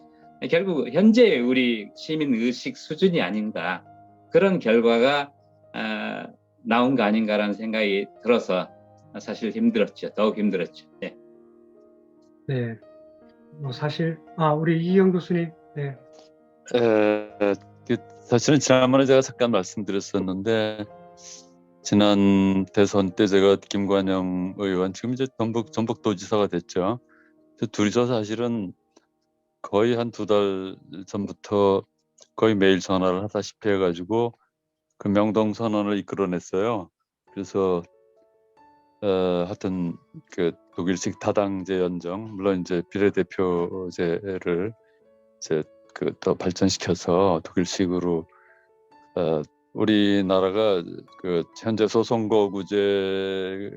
Speaker 4: 결국 현재 우리 시민 의식 수준이 아닌가 그런 결과가 나온 거 아닌가라는 생각이 들어서 사실 힘들었죠. 더욱 힘들었죠. 네.
Speaker 1: 네. 사실 우리 이희영 교수님. 네.
Speaker 3: 사실은 지난번에 제가 잠깐 말씀드렸었는데 지난 대선 때 제가 김관영 의원 지금 이제 전북도지사가 됐죠. 둘이서 사실은 거의 한 2달 전부터 거의 매일 전화를 하다시피 해가지고 그 명동 선언을 이끌어냈어요. 그래서 하여튼 그 독일식 다당제 연정 물론 이제 비례대표제를 이제 더 발전시켜서 독일식으로 우리나라가 그 현재 소선거구제로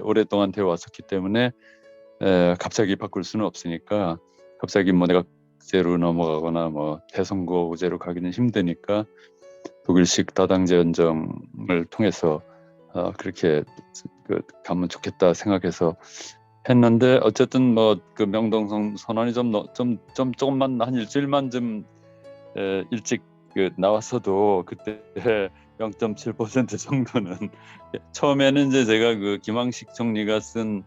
Speaker 3: 오랫동안 되어 왔었기 때문에 갑자기 바꿀 수는 없으니까 갑자기 뭐 내각제로 넘어가거나 뭐 대선거구제로 가기는 힘드니까 독일식 다당제 연정을 통해서 그렇게 가면 좋겠다 생각해서 했는데 어쨌든 뭐 그 명동 선언이 조금만 한 일주일만 좀 일찍 나왔어도 그때 0.7% 정도는 처음에는 이제 제가 그 김황식 총리가 쓴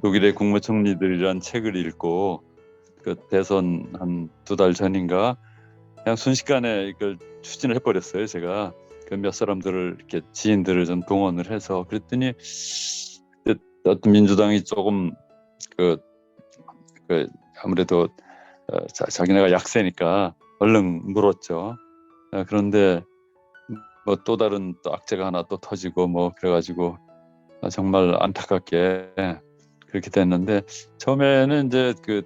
Speaker 3: 독일의 국무총리들이란 책을 읽고 그 대선 한 2달 전인가 그냥 순식간에 이걸 추진을 해버렸어요. 제가 그 몇 사람들을 이렇게 지인들을 좀 동원을 해서 그랬더니 그때 어떤 민주당이 조금 아무래도 자기네가 약세니까 얼른 물었죠. 그런데 뭐 또 다른 또 악재가 하나 또 터지고 뭐 그래가지고 정말 안타깝게 그렇게 됐는데 처음에는 이제 그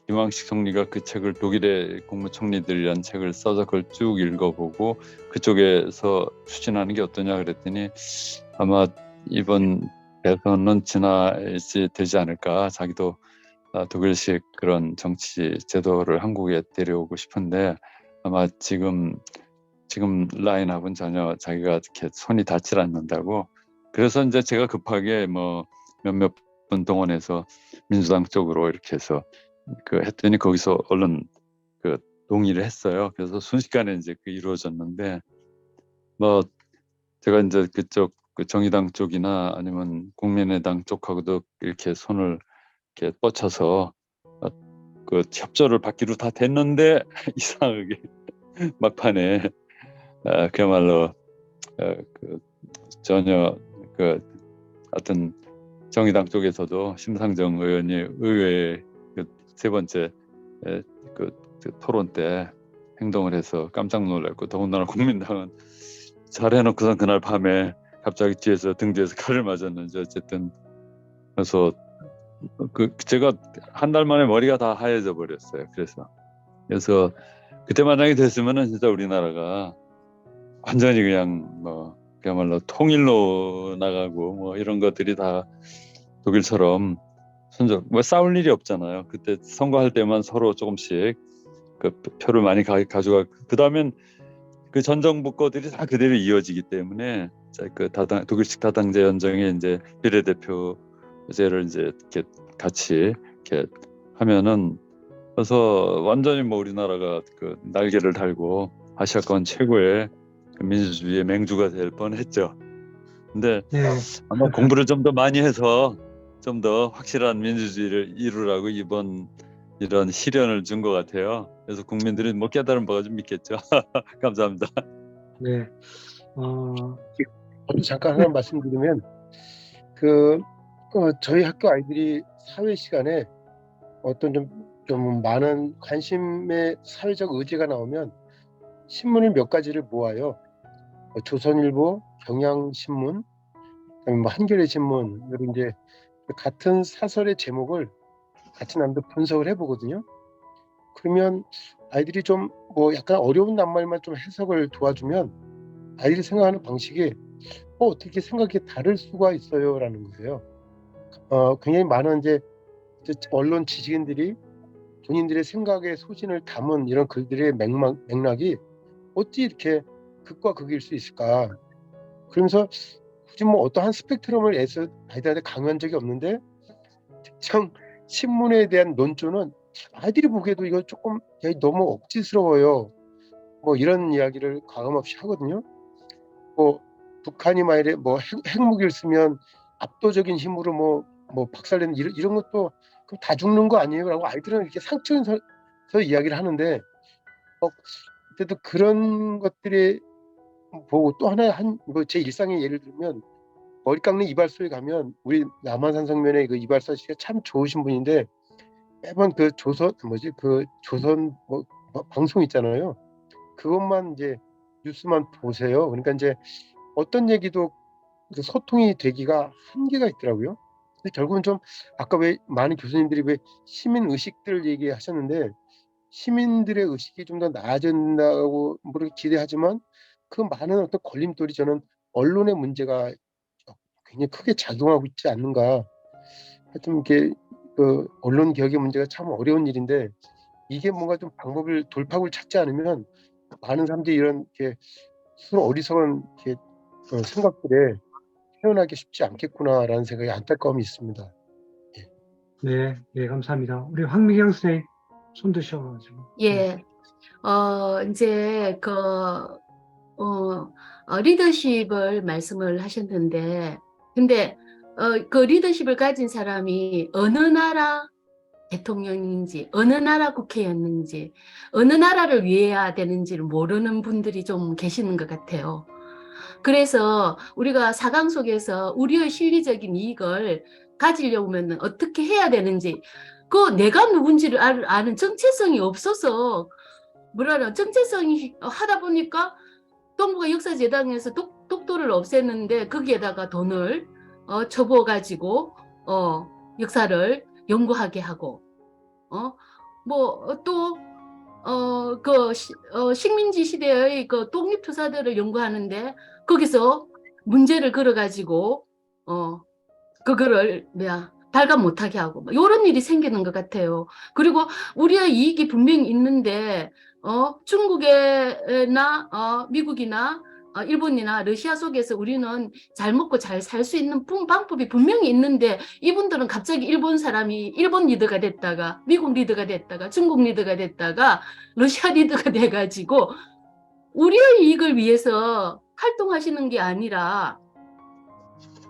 Speaker 3: 김황식 총리가 그 책을 독일의 국무총리들이라는 책을 써서 그걸 쭉 읽어보고 그쪽에서 추진하는 게 어떠냐 그랬더니 아마 이번 대선은 지나야지 되지 않을까. 자기도 독일식 그런 정치 제도를 한국에 데려오고 싶은데 아마 지금 라인업은 전혀 자기가 이렇게 손이 닿질 않는다고. 그래서 이제 제가 급하게 뭐 몇몇 분 동원해서 민주당 쪽으로 이렇게 해서 했더니 거기서 얼른 동의를 했어요. 그래서 순식간에 이제 이루어졌는데 뭐 제가 이제 그쪽 정의당 쪽이나 아니면 국민의당 쪽하고도 이렇게 손을 이렇게 뻗쳐서 협조를 받기로 다 됐는데 이상하게 막판에 그야말로 전혀 하여튼 정의당 쪽에서도 심상정 의원이 의회에 세 번째 토론 때 행동을 해서 깜짝 놀랐고 더군다나 국민당은 잘해놓고선 그날 밤에 갑자기 등 뒤에서 칼을 맞았는지 어쨌든 그래서 제가 한 달 만에 머리가 다 하얘져 버렸어요. 그래서 그때 만약에 됐으면은 진짜 우리나라가 완전히 그냥 뭐 그야말로 통일로 나가고 뭐 이런 것들이 다 독일처럼 뭐 싸울 일이 없잖아요. 그때 선거할 때만 서로 조금씩 표를 많이 가져가. 그다음엔 그 전 정부 거들이 다 그대로 이어지기 때문에 독일식 다당제 연정에 이제 비례대표제를 이제 이렇게 같이 이렇게 하면은 그래서 완전히 뭐 우리나라가 날개를 달고 아시아권 최고의 민주주의의 맹주가 될 뻔했죠. 근데
Speaker 1: 네.
Speaker 3: 아마 공부를 좀 더 많이 해서 좀 더 확실한 민주주의를 이루라고 이번 이런 시련을 준 것 같아요. 그래서 국민들이 뭐 깨달은 바가 좀 있겠죠. 감사합니다.
Speaker 1: 네.
Speaker 5: 저도 잠깐 하나 말씀드리면 저희 학교 아이들이 사회 시간에 어떤 좀 많은 관심의 사회적 의제가 나오면 신문을 몇 가지를 모아요. 조선일보, 경향신문, 그다음에 뭐 한겨레 신문, 그리고 이제 같은 사설의 제목을 같이 남들 분석을 해보거든요. 그러면 아이들이 좀 뭐 약간 어려운 낱말만 좀 해석을 도와주면 아이들이 생각하는 방식이 어떻게 생각이 다를 수가 있어요라는 거예요. 굉장히 많은 이제 언론 지식인들이 본인들의 생각의 소신을 담은 이런 글들의 맥락이 어찌 이렇게 극과 극일 수 있을까? 그러면서 굳이 뭐 어떠한 스펙트럼을 애써 아이들한테 강요한 적이 없는데 특정 신문에 대한 논조는 아이들이 보기에도 이거 조금 너무 억지스러워요. 뭐 이런 이야기를 과감없이 하거든요. 뭐 북한이 만일에 뭐 핵무기를 쓰면 압도적인 힘으로 뭐 박살내는 이런 것도 그럼 다 죽는 거 아니에요?라고 아이들은 이렇게 상처에서 이야기를 하는데 그때도 그런 것들이 보고 또 하나 뭐 제 일상의 예를 들면 머리 깎는 이발소에 가면 우리 남한산성면의 그 이발사 씨가 참 좋으신 분인데 매번 조선 뭐 방송 있잖아요. 그것만 이제 뉴스만 보세요. 그러니까 이제 어떤 얘기도 소통이 되기가 한계가 있더라고요. 근데 결국은 좀 아까 왜 많은 교수님들이 왜 시민 의식들 얘기하셨는데 시민들의 의식이 좀 더 나아진다고 그렇게 기대하지만 그 많은 어떤 걸림돌이 저는 언론의 문제가 굉장히 크게 작용하고 있지 않는가. 하여튼 이게 언론 개혁의 문제가 참 어려운 일인데 이게 뭔가 좀 돌파구를 찾지 않으면 많은 사람들이 이런 이렇게 서로 어리석은 이렇게 생각들에 태어나기 쉽지 않겠구나라는 생각이 안타까움이 있습니다.
Speaker 1: 네, 예, 감사합니다. 우리 황미경 선생님 손 드셔가지고.
Speaker 7: 예, 이제 리더십을 말씀을 하셨는데, 근데 그 리더십을 가진 사람이 어느 나라 대통령인지, 어느 나라 국회였는지, 어느 나라를 위해야 되는지를 모르는 분들이 좀 계시는 것 같아요. 그래서 우리가 4강 속에서 우리의 실리적인 이익을 가지려면 어떻게 해야 되는지, 그 내가 누군지를 아는 정체성이 없어서, 뭐라나, 정체성이 하다 보니까 동북아 역사재단에서 독도를 없앴는데 거기에다가 돈을 쳐부어가지고 역사를 연구하게 하고, 식민지 시대의 그 독립투사들을 연구하는데 거기서 문제를 걸어가지고 그거를 발간 못하게 하고 이런 일이 생기는 것 같아요. 그리고 우리의 이익이 분명히 있는데 중국이나 미국이나 일본이나 러시아 속에서 우리는 잘 먹고 잘 살 수 있는 방법이 분명히 있는데, 이분들은 갑자기 일본 사람이 일본 리더가 됐다가 미국 리더가 됐다가 중국 리더가 됐다가 러시아 리더가 돼가지고 우리의 이익을 위해서 활동하시는 게 아니라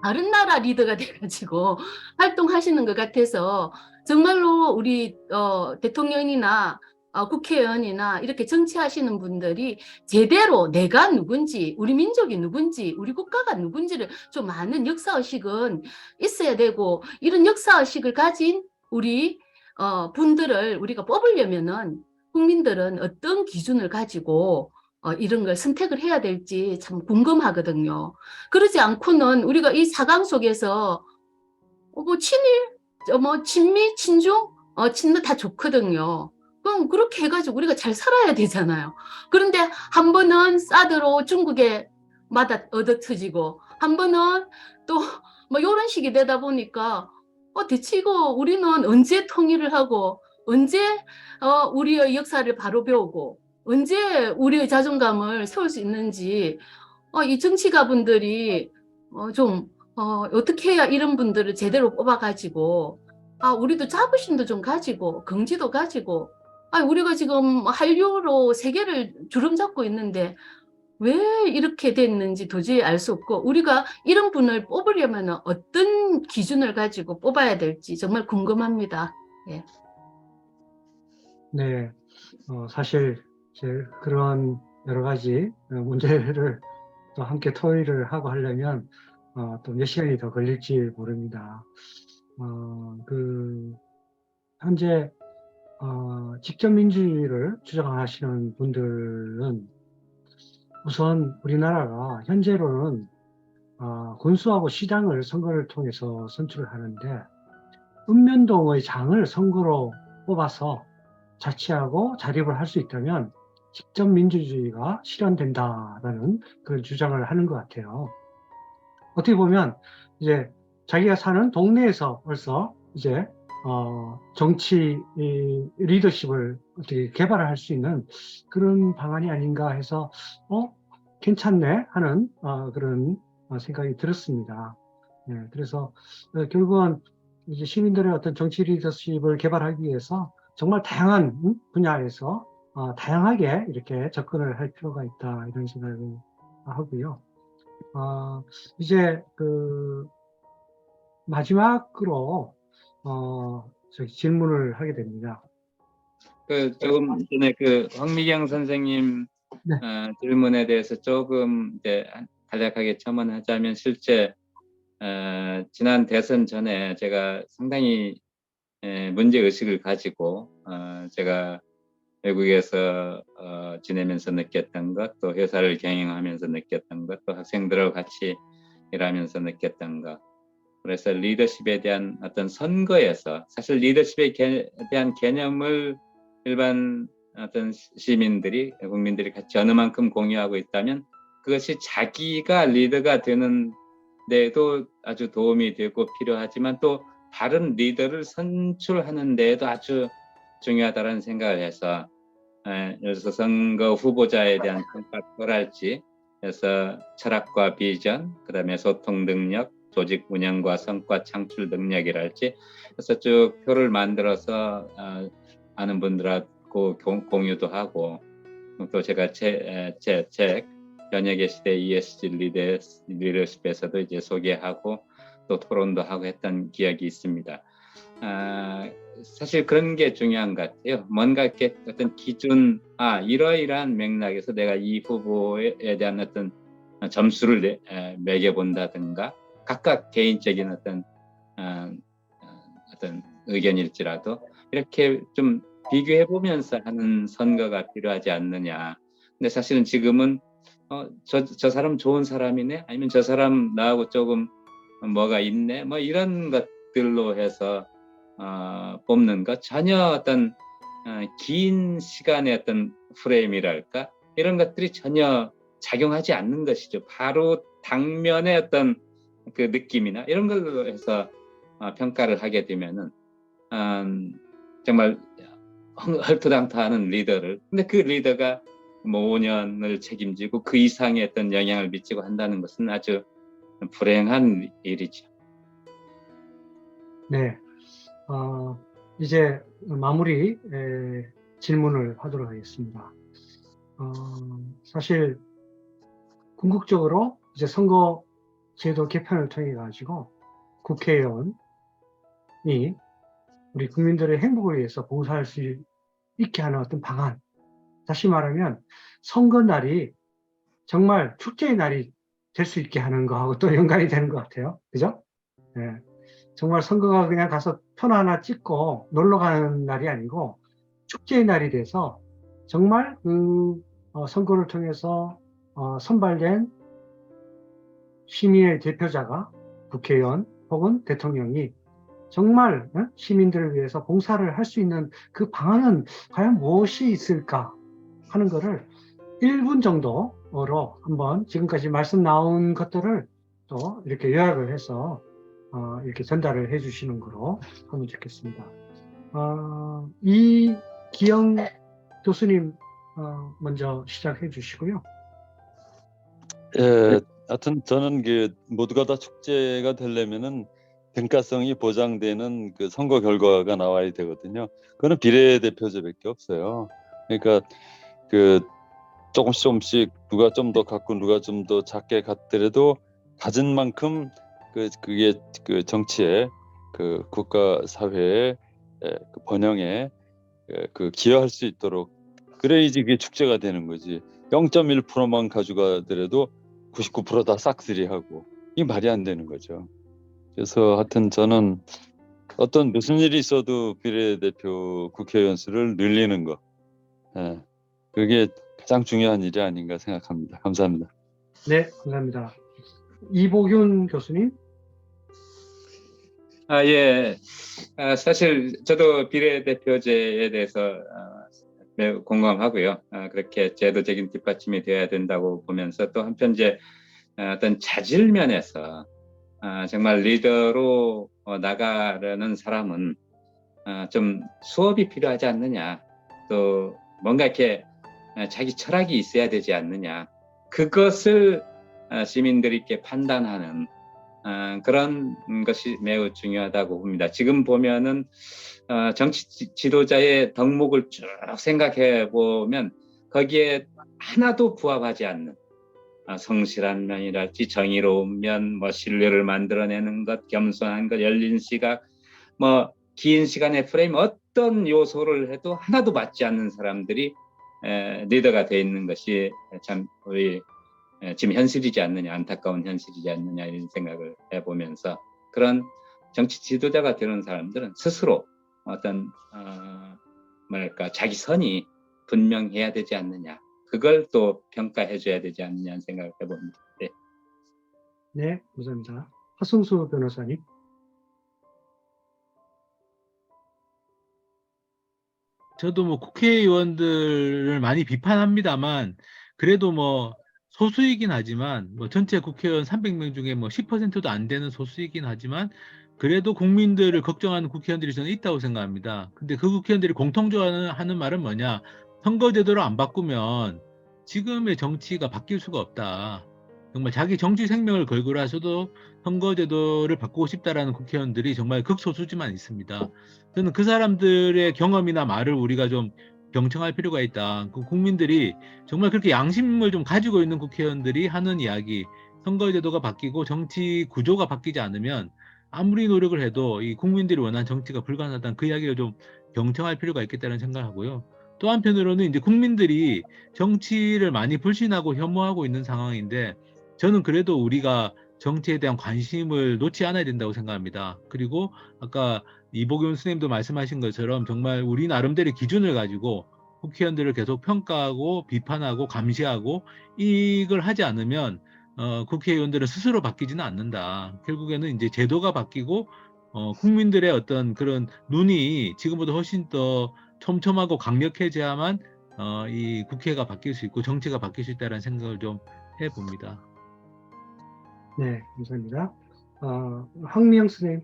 Speaker 7: 다른 나라 리더가 돼가지고 활동하시는 것 같아서, 정말로 우리 대통령이나 국회의원이나 이렇게 정치하시는 분들이 제대로 내가 누군지, 우리 민족이 누군지, 우리 국가가 누군지를 좀 아는 역사의식은 있어야 되고, 이런 역사의식을 가진 우리 분들을 우리가 뽑으려면은 국민들은 어떤 기준을 가지고 이런 걸 선택을 해야 될지 참 궁금하거든요. 그러지 않고는 우리가 이 4강 속에서 친일, 친미, 친중, 친노 다 좋거든요. 그럼 그렇게 해가지고 우리가 잘 살아야 되잖아요. 그런데 한 번은 사드로 중국에 얻어터지고, 한 번은 또 이런 식이 되다 보니까 대체 이거 우리는 언제 통일을 하고, 언제 우리의 역사를 바로 배우고, 언제 우리의 자존감을 세울 수 있는지, 이 정치가분들이 어떻게 해야 이런 분들을 제대로 뽑아가지고, 우리도 자부심도 좀 가지고, 긍지도 가지고, 우리가 지금 한류로 세계를 주름잡고 있는데, 왜 이렇게 됐는지 도저히 알 수 없고, 우리가 이런 분을 뽑으려면 어떤 기준을 가지고 뽑아야 될지 정말 궁금합니다. 예.
Speaker 1: 네, 사실 이제 그런 여러 가지 문제를 또 함께 토의를 하고 하려면 또 몇 시간이 더 걸릴지 모릅니다. 현재 직접 민주주의를 주장하시는 분들은 우선 우리나라가 현재로는 군수하고 시장을 선거를 통해서 선출을 하는데, 읍면동의 장을 선거로 뽑아서 자치하고 자립을 할 수 있다면 직접 민주주의가 실현된다라는 그런 주장을 하는 것 같아요. 어떻게 보면 이제 자기가 사는 동네에서 벌써 이제 정치 리더십을 어떻게 개발할 수 있는 그런 방안이 아닌가 해서 괜찮네 하는 그런 생각이 들었습니다. 네, 그래서 결국은 이제 시민들의 어떤 정치 리더십을 개발하기 위해서 정말 다양한 분야에서 다양하게 이렇게 접근을 할 필요가 있다, 이런 생각을 하고요. 이제 마지막으로 질문을 하게 됩니다.
Speaker 4: 조금 전에 황미경 선생님
Speaker 1: 네.
Speaker 4: 질문에 대해서 조금 이제 간략하게 첨언하자면, 실제 지난 대선 전에 제가 상당히 문제 의식을 가지고 제가 외국에서 지내면서 느꼈던 것, 또 회사를 경영하면서 느꼈던 것, 또 학생들하고 같이 일하면서 느꼈던 것, 그래서 리더십에 대한 어떤 선거에서 사실 리더십에 대한 개념을 일반 어떤 시민들이, 국민들이 같이 어느 만큼 공유하고 있다면 그것이 자기가 리더가 되는 데에도 아주 도움이 되고 필요하지만, 또 다른 리더를 선출하는 데에도 아주 중요하다는 생각을 해서, 예를 들어서 선거 후보자에 대한 평가랄지, 그래서 철학과 비전, 그다음에 소통 능력, 조직 운영과 성과 창출 능력이랄지, 그래서 쭉 표를 만들어서 아는 분들하고 공유도 하고, 또 제가 제 책 변혁의 시대 ESG 리더십에서도 이제 소개하고 또 토론도 하고 했던 기억이 있습니다. 사실 그런 게 중요한 것 같아요. 뭔가 이렇게 어떤 기준, 이러이러한 맥락에서 내가 이 후보에 대한 어떤 점수를 매겨본다든가, 각각 개인적인 어떤 의견일지라도 이렇게 좀 비교해 보면서 하는 선거가 필요하지 않느냐. 근데 사실은 지금은 저 사람 좋은 사람이네, 아니면 저 사람 나하고 조금 뭐가 있네, 뭐 이런 것들로 해서 뽑는 것, 전혀 어떤 긴 시간의 어떤 프레임이랄까, 이런 것들이 전혀 작용하지 않는 것이죠. 바로 당면의 어떤 그 느낌이나 이런 걸로 해서 평가를 하게 되면은 정말 헐토당토하는 리더를, 근데 그 리더가 뭐 5년을 책임지고 그 이상의 어떤 영향을 미치고 한다는 것은 아주 불행한 일이죠.
Speaker 1: 네. 이제 마무리 질문을 하도록 하겠습니다. 사실 궁극적으로 이제 선거 제도 개편을 통해 가지고 국회의원이 우리 국민들의 행복을 위해서 봉사할 수 있게 하는 어떤 방안, 다시 말하면 선거 날이 정말 축제의 날이 될 수 있게 하는 거하고 또 연관이 되는 것 같아요. 그죠? 네. 정말 선거가 그냥 가서 편 하나 찍고 놀러 가는 날이 아니고 축제의 날이 돼서 정말 그 선거를 통해서 선발된 시민의 대표자가 국회의원 혹은 대통령이 정말 시민들을 위해서 봉사를 할 수 있는 그 방안은 과연 무엇이 있을까 하는 거를 1분 정도로 한번 지금까지 말씀 나온 것들을 또 이렇게 요약을 해서 이렇게 전달을 해주시는 거로 하면 좋겠습니다. 이기영 교수님 먼저 시작해 주시고요.
Speaker 3: 예, 하여튼 저는 그 모두가 다 축제가 되려면은 등가성이 보장되는 그 선거 결과가 나와야 되거든요. 그거는 비례대표제밖에 없어요. 그러니까 그 조금씩 누가 좀 더 갖고 누가 좀 더 작게 갖더라도 가진 만큼 그게 그 정치에 그 국가 사회의 그 번영에 그 기여할 수 있도록, 그래야지 그게 축제가 되는 거지. 0.1%만 가져가더라도 99% 다 싹쓸이하고, 이 말이 안 되는 거죠. 그래서 하여튼 저는 무슨 일이 있어도 비례대표 국회의원 수를 늘리는 거, 그게 가장 중요한 일이 아닌가 생각합니다. 감사합니다.
Speaker 1: 네, 감사합니다. 이보균 교수님.
Speaker 4: 예. 사실 저도 비례대표제에 대해서 매우 공감하고요. 그렇게 제도적인 뒷받침이 되어야 된다고 보면서, 또 한편 이제 어떤 자질 면에서 정말 리더로 나가려는 사람은 좀 수업이 필요하지 않느냐, 또 뭔가 이렇게 자기 철학이 있어야 되지 않느냐, 그것을 시민들이 이렇게 판단하는 그런 것이 매우 중요하다고 봅니다. 지금 보면은 정치 지도자의 덕목을 쭉 생각해 보면 거기에 하나도 부합하지 않는 성실한 면이랄지, 정의로운 면, 뭐 신뢰를 만들어내는 것, 겸손한 것, 열린 시각, 뭐 긴 시간의 프레임, 어떤 요소를 해도 하나도 맞지 않는 사람들이 리더가 돼 있는 것이 참 우리 지금 현실이지 않느냐, 안타까운 현실이지 않느냐, 이런 생각을 해보면서, 그런 정치 지도자가 되는 사람들은 스스로 어떤 뭐랄까 자기 선이 분명해야 되지 않느냐, 그걸 또 평가해줘야 되지 않느냐는 생각을 해봅니다. 네.
Speaker 1: 네, 감사합니다. 하승수 변호사님.
Speaker 2: 저도 뭐 국회의원들을 많이 비판합니다만, 그래도 뭐 소수이긴 하지만, 뭐 전체 국회의원 300명 중에 뭐 10%도 안 되는 소수이긴 하지만, 그래도 국민들을 걱정하는 국회의원들이 저는 있다고 생각합니다. 근데 그 국회의원들이 공통적으로 하는 말은 뭐냐? 선거제도를 안 바꾸면 지금의 정치가 바뀔 수가 없다. 정말 자기 정치 생명을 걸고라서도 선거제도를 바꾸고 싶다라는 국회의원들이 정말 극소수지만 있습니다. 저는 그 사람들의 경험이나 말을 우리가 좀 경청할 필요가 있다. 그 국민들이 정말 그렇게 양심을 좀 가지고 있는 국회의원들이 하는 이야기, 선거제도가 바뀌고 정치 구조가 바뀌지 않으면 아무리 노력을 해도 이 국민들이 원하는 정치가 불가능하다는 그 이야기를 좀 경청할 필요가 있겠다는 생각을 하고요. 또 한편으로는 이제 국민들이 정치를 많이 불신하고 혐오하고 있는 상황인데 저는 그래도 우리가 정치에 대한 관심을 놓지 않아야 된다고 생각합니다. 그리고 아까 이복윤 선생님도 말씀하신 것처럼 정말 우리 나름대로 기준을 가지고 국회의원들을 계속 평가하고 비판하고 감시하고 이걸 하지 않으면 국회의원들은 스스로 바뀌지는 않는다. 결국에는 이제 제도가 바뀌고 국민들의 어떤 그런 눈이 지금보다 훨씬 더 촘촘하고 강력해져야만 이 국회가 바뀔 수 있고 정치가 바뀔 수 있다는 생각을 좀 해봅니다.
Speaker 1: 네, 감사합니다. 황미영 선생님.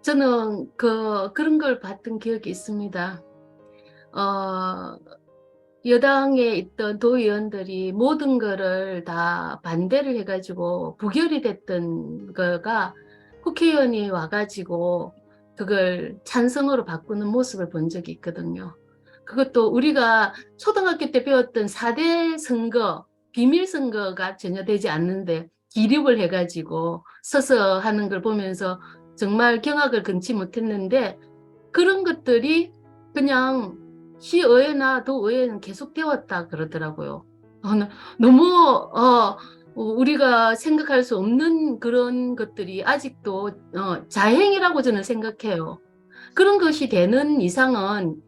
Speaker 7: 저는 그런 걸 봤던 기억이 있습니다. 여당에 있던 도의원들이 모든 거를 다 반대를 해가지고 부결이 됐던 거가 국회의원이 와가지고 그걸 찬성으로 바꾸는 모습을 본 적이 있거든요. 그것도 우리가 초등학교 때 배웠던 4대 선거, 비밀 선거가 전혀 되지 않는데 기립을 해가지고 서서 하는 걸 보면서 정말 경악을 금치 못했는데 그런 것들이 그냥 시의회나 도의회는 계속 되었다 그러더라고요. 너무 우리가 생각할 수 없는 그런 것들이 아직도 자행이라고 저는 생각해요. 그런 것이 되는 이상은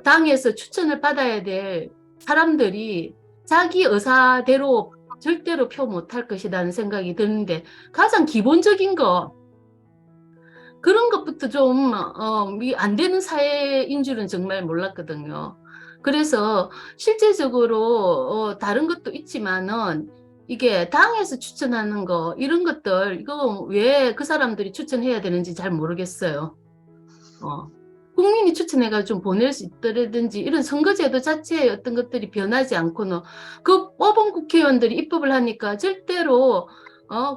Speaker 7: 당에서 추천을 받아야 될 사람들이 자기 의사대로 절대로 표 못할 것이라는 생각이 드는데 가장 기본적인 거 그런 것부터 좀 안 되는 사회인 줄은 정말 몰랐거든요. 그래서 실제적으로 다른 것도 있지만은 이게 당에서 추천하는 거 이런 것들 이거 왜 그 사람들이 추천해야 되는지 잘 모르겠어요. 국민이 추천해가 좀 보낼 수 있더라든지 이런 선거제도 자체의 어떤 것들이 변하지 않고는 그 뽑은 국회의원들이 입법을 하니까 절대로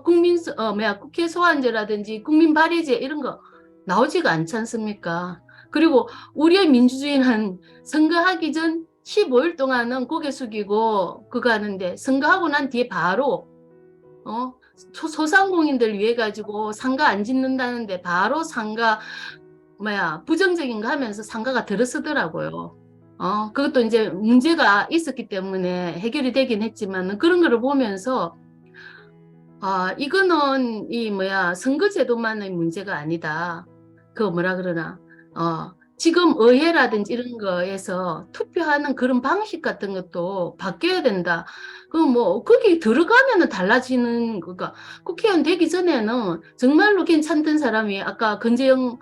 Speaker 7: 국회 소환제라든지 국민 발의제 이런 거 나오지가 않지 않습니까? 그리고 우리의 민주주의는 선거하기 전 15일 동안은 고개 숙이고 그거 하는데 선거하고 난 뒤에 바로 소상공인들 위해 가지고 상가 안 짓는다는데 바로 상가 부정적인 거 하면서 상가가 들어서더라고요. 그것도 이제 문제가 있었기 때문에 해결이 되긴 했지만 그런 거를 보면서 이거는 선거제도만의 문제가 아니다. 지금 의회라든지 이런 거에서 투표하는 그런 방식 같은 것도 바뀌어야 된다. 거기 들어가면은 달라지는, 그러니까 국회의원 되기 전에는 정말로 괜찮던 사람이 아까 건재영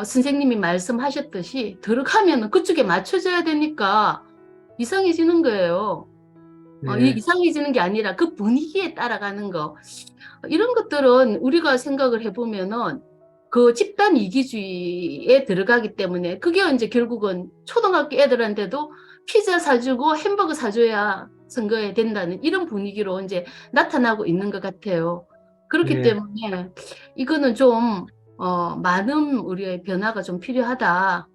Speaker 7: 선생님이 말씀하셨듯이 들어가면은 그쪽에 맞춰져야 되니까 이상해지는 거예요.
Speaker 1: 네.
Speaker 7: 이상해지는 게 아니라 그 분위기에 따라가는 거. 이런 것들은 우리가 생각을 해보면은 그 집단 이기주의에 들어가기 때문에 그게 이제 결국은 초등학교 애들한테도 피자 사주고 햄버거 사줘야 선거에 된다는 이런 분위기로 이제 나타나고 있는 것 같아요. 그렇기
Speaker 1: 네.
Speaker 7: 때문에 이거는 좀 많은 우리의 변화가 좀 필요하다.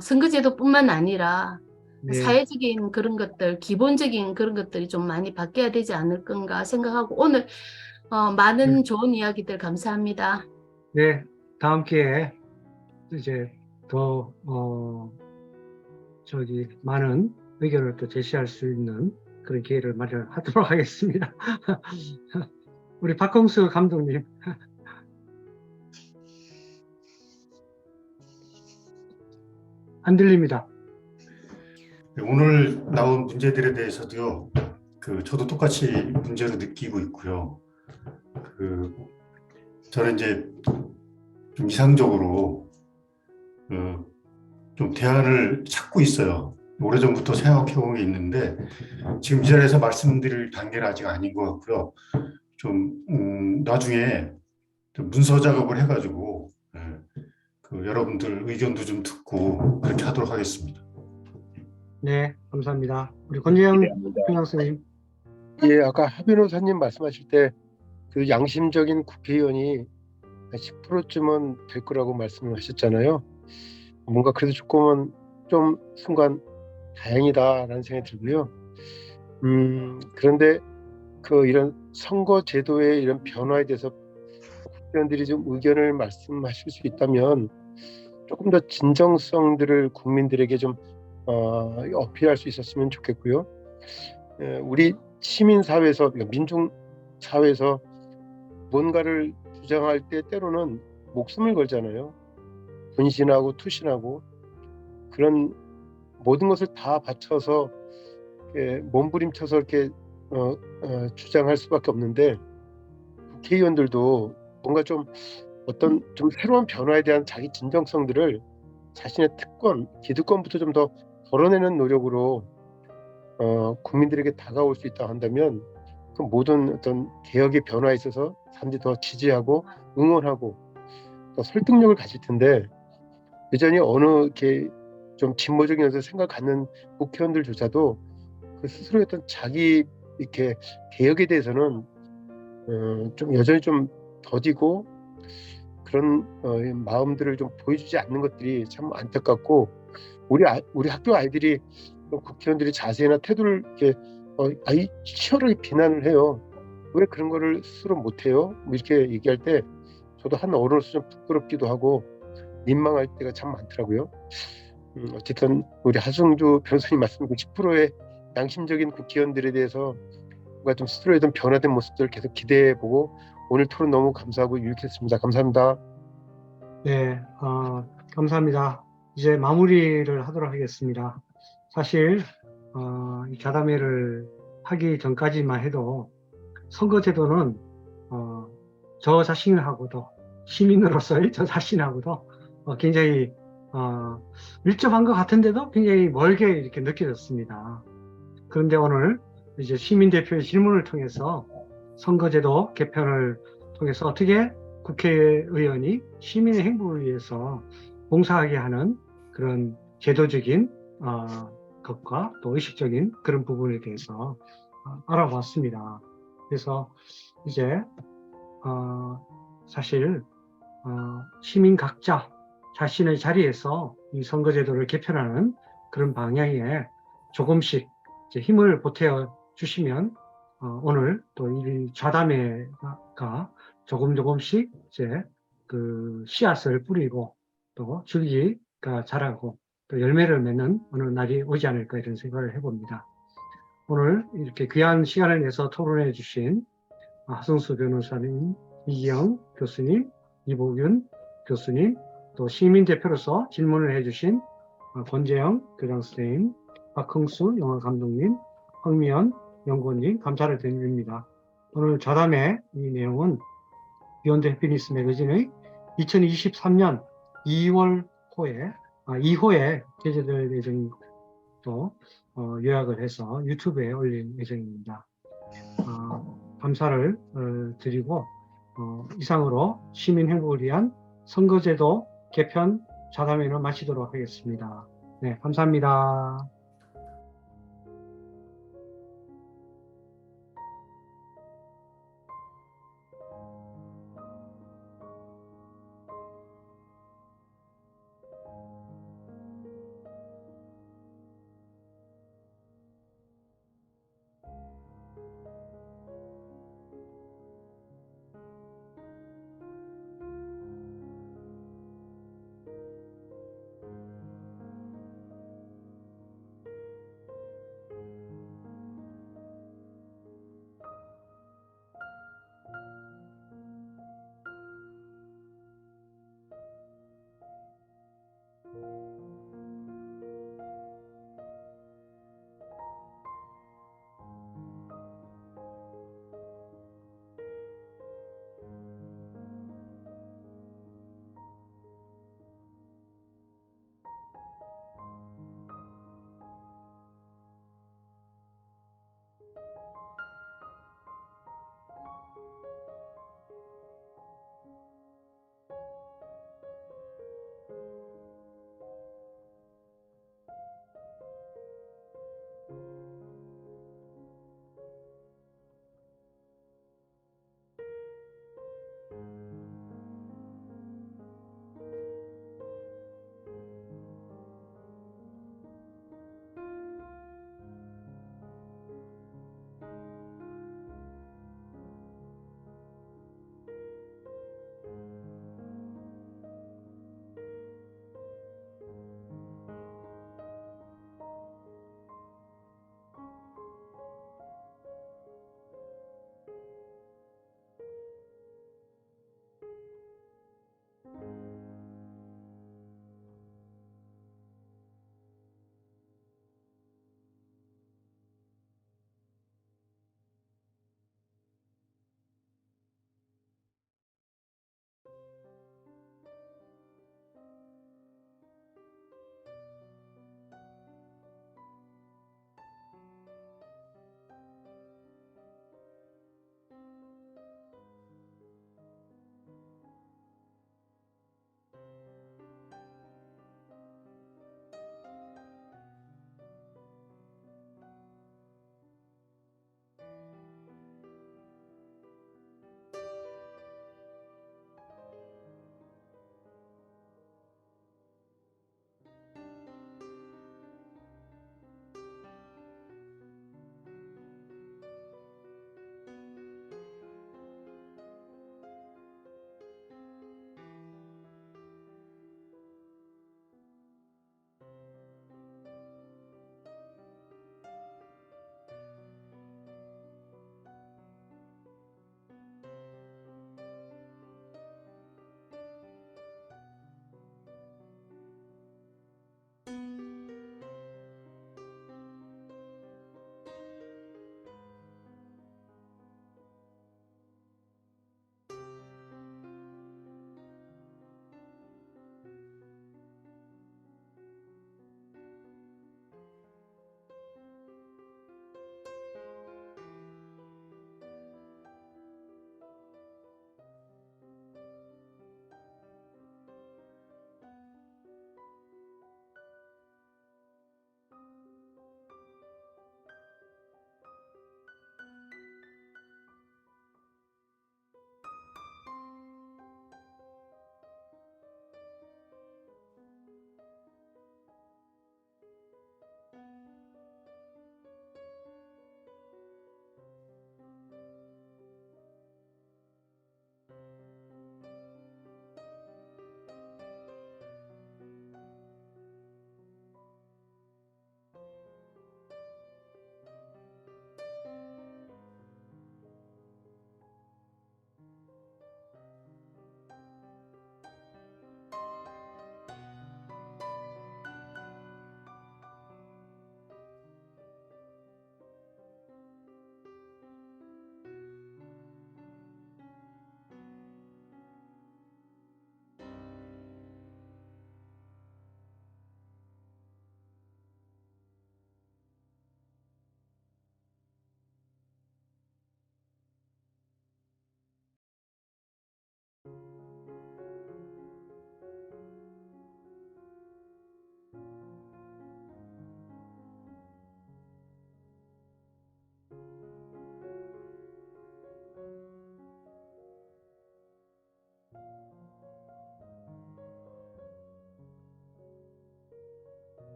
Speaker 7: 선거제도뿐만 아니라
Speaker 1: 네.
Speaker 7: 사회적인 그런 것들, 기본적인 그런 것들이 좀 많이 바뀌어야 되지 않을 건가 생각하고 오늘 많은 좋은 이야기들 감사합니다.
Speaker 1: 네, 다음 기회에 이제 더 많은 의견을 또 제시할 수 있는 그런 기회를 마련하도록 하겠습니다. 우리 박홍수 감독님. 안 들립니다.
Speaker 6: 오늘 나온 문제들에 대해서도요. 저도 똑같이 문제로 느끼고 있고요. 저는 이제 좀 이상적으로 좀 대안을 찾고 있어요. 오래전부터 생각해온 게 있는데 지금 이 자리에서 말씀드릴 단계는 아직 아닌 것 같고요. 좀 나중에 좀 문서 작업을 해가지고 그 여러분들 의견도 좀 듣고 그렇게 하도록 하겠습니다.
Speaker 1: 네, 감사합니다. 우리 권재영
Speaker 4: 기대합니다.
Speaker 1: 평양 선생님.
Speaker 5: 예, 아까 하 변호사님 말씀하실 때 그 양심적인 국회의원이 10%쯤은 될 거라고 말씀을 하셨잖아요. 뭔가 그래도 조금은 좀 순간 다행이다라는 생각이 들고요. 그런데 그 이런 선거 제도의 이런 변화에 대해서 국회의원들이 좀 의견을 말씀하실 수 있다면 조금 더 진정성들을 국민들에게 좀 어필할 수 있었으면 좋겠고요. 우리 시민 사회에서, 민중 사회에서 뭔가를 주장할 때 때로는 목숨을 걸잖아요. 분신하고 투신하고 그런 모든 것을 다 바쳐서 이렇게 몸부림쳐서 이렇게 주장할 수밖에 없는데, 국회의원들도 뭔가 좀 어떤 좀 새로운 변화에 대한 자기 진정성들을 자신의 특권, 기득권부터 좀 더 덜어내는 노력으로 국민들에게 다가올 수 있다 한다면 그 모든 어떤 개혁의 변화에 있어서 사람들이 더 지지하고 응원하고 더 설득력을 가질 텐데, 여전히 어느 이렇게 좀 진보적인 것을 생각 갖는 국회의원들조차도 그 스스로의 어떤 자기 이렇게 개혁에 대해서는 좀 여전히 좀 더디고 그런 마음들을 좀 보여주지 않는 것들이 참 안타깝고, 우리 학교 아이들이 국회의원들이 자세나 태도를 이렇게 치열하게 비난을 해요. 왜 그런 거를 스스로 못해요? 뭐 이렇게 얘기할 때 저도 한 어른으로서 좀 부끄럽기도 하고 민망할 때가 참 많더라고요. 어쨌든 우리 하승주 변호사님 말씀 10%의 양심적인 국회의원들에 대해서 뭔가 좀 스스로의 좀 변화된 모습들 계속 기대해보고, 오늘 토론 너무 감사하고 유익했습니다. 감사합니다.
Speaker 1: 네, 감사합니다. 이제 마무리를 하도록 하겠습니다. 사실 이 자담회를 하기 전까지만 해도 선거제도는 저 자신하고도, 시민으로서의 저 자신하고도 굉장히 밀접한 것 같은데도 굉장히 멀게 이렇게 느껴졌습니다. 그런데 오늘 이제 시민대표의 질문을 통해서 선거제도 개편을 통해서 어떻게 국회의원이 시민의 행복을 위해서 봉사하게 하는 그런 제도적인 것과 또 의식적인 그런 부분에 대해서 알아봤습니다. 그래서 이제 사실 시민 각자 자신의 자리에서 이 선거제도를 개편하는 그런 방향에 조금씩 이제 힘을 보태어 주시면 오늘 또 이 좌담회가 조금씩 이제 그 씨앗을 뿌리고 또 줄기가 자라고 또 열매를 맺는 어느 날이 오지 않을까 이런 생각을 해봅니다. 오늘 이렇게 귀한 시간을 내서 토론해 주신 하승수 변호사님, 이기영 교수님, 이보균 교수님, 또 시민대표로서 질문을 해주신 권재영 교장선생님, 박흥수 영화감독님, 황미연 연구원님 감사를 드립니다. 오늘 좌담회 이 내용은 비욘드 해피니스 매거진의 2023년 2월 2호에 게재될 예정인 또 요약을 해서 유튜브에 올릴 예정입니다. 감사를 드리고 이상으로 시민 행복을 위한 선거제도 개편 좌담회는 마치도록 하겠습니다. 네, 감사합니다.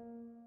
Speaker 1: 음.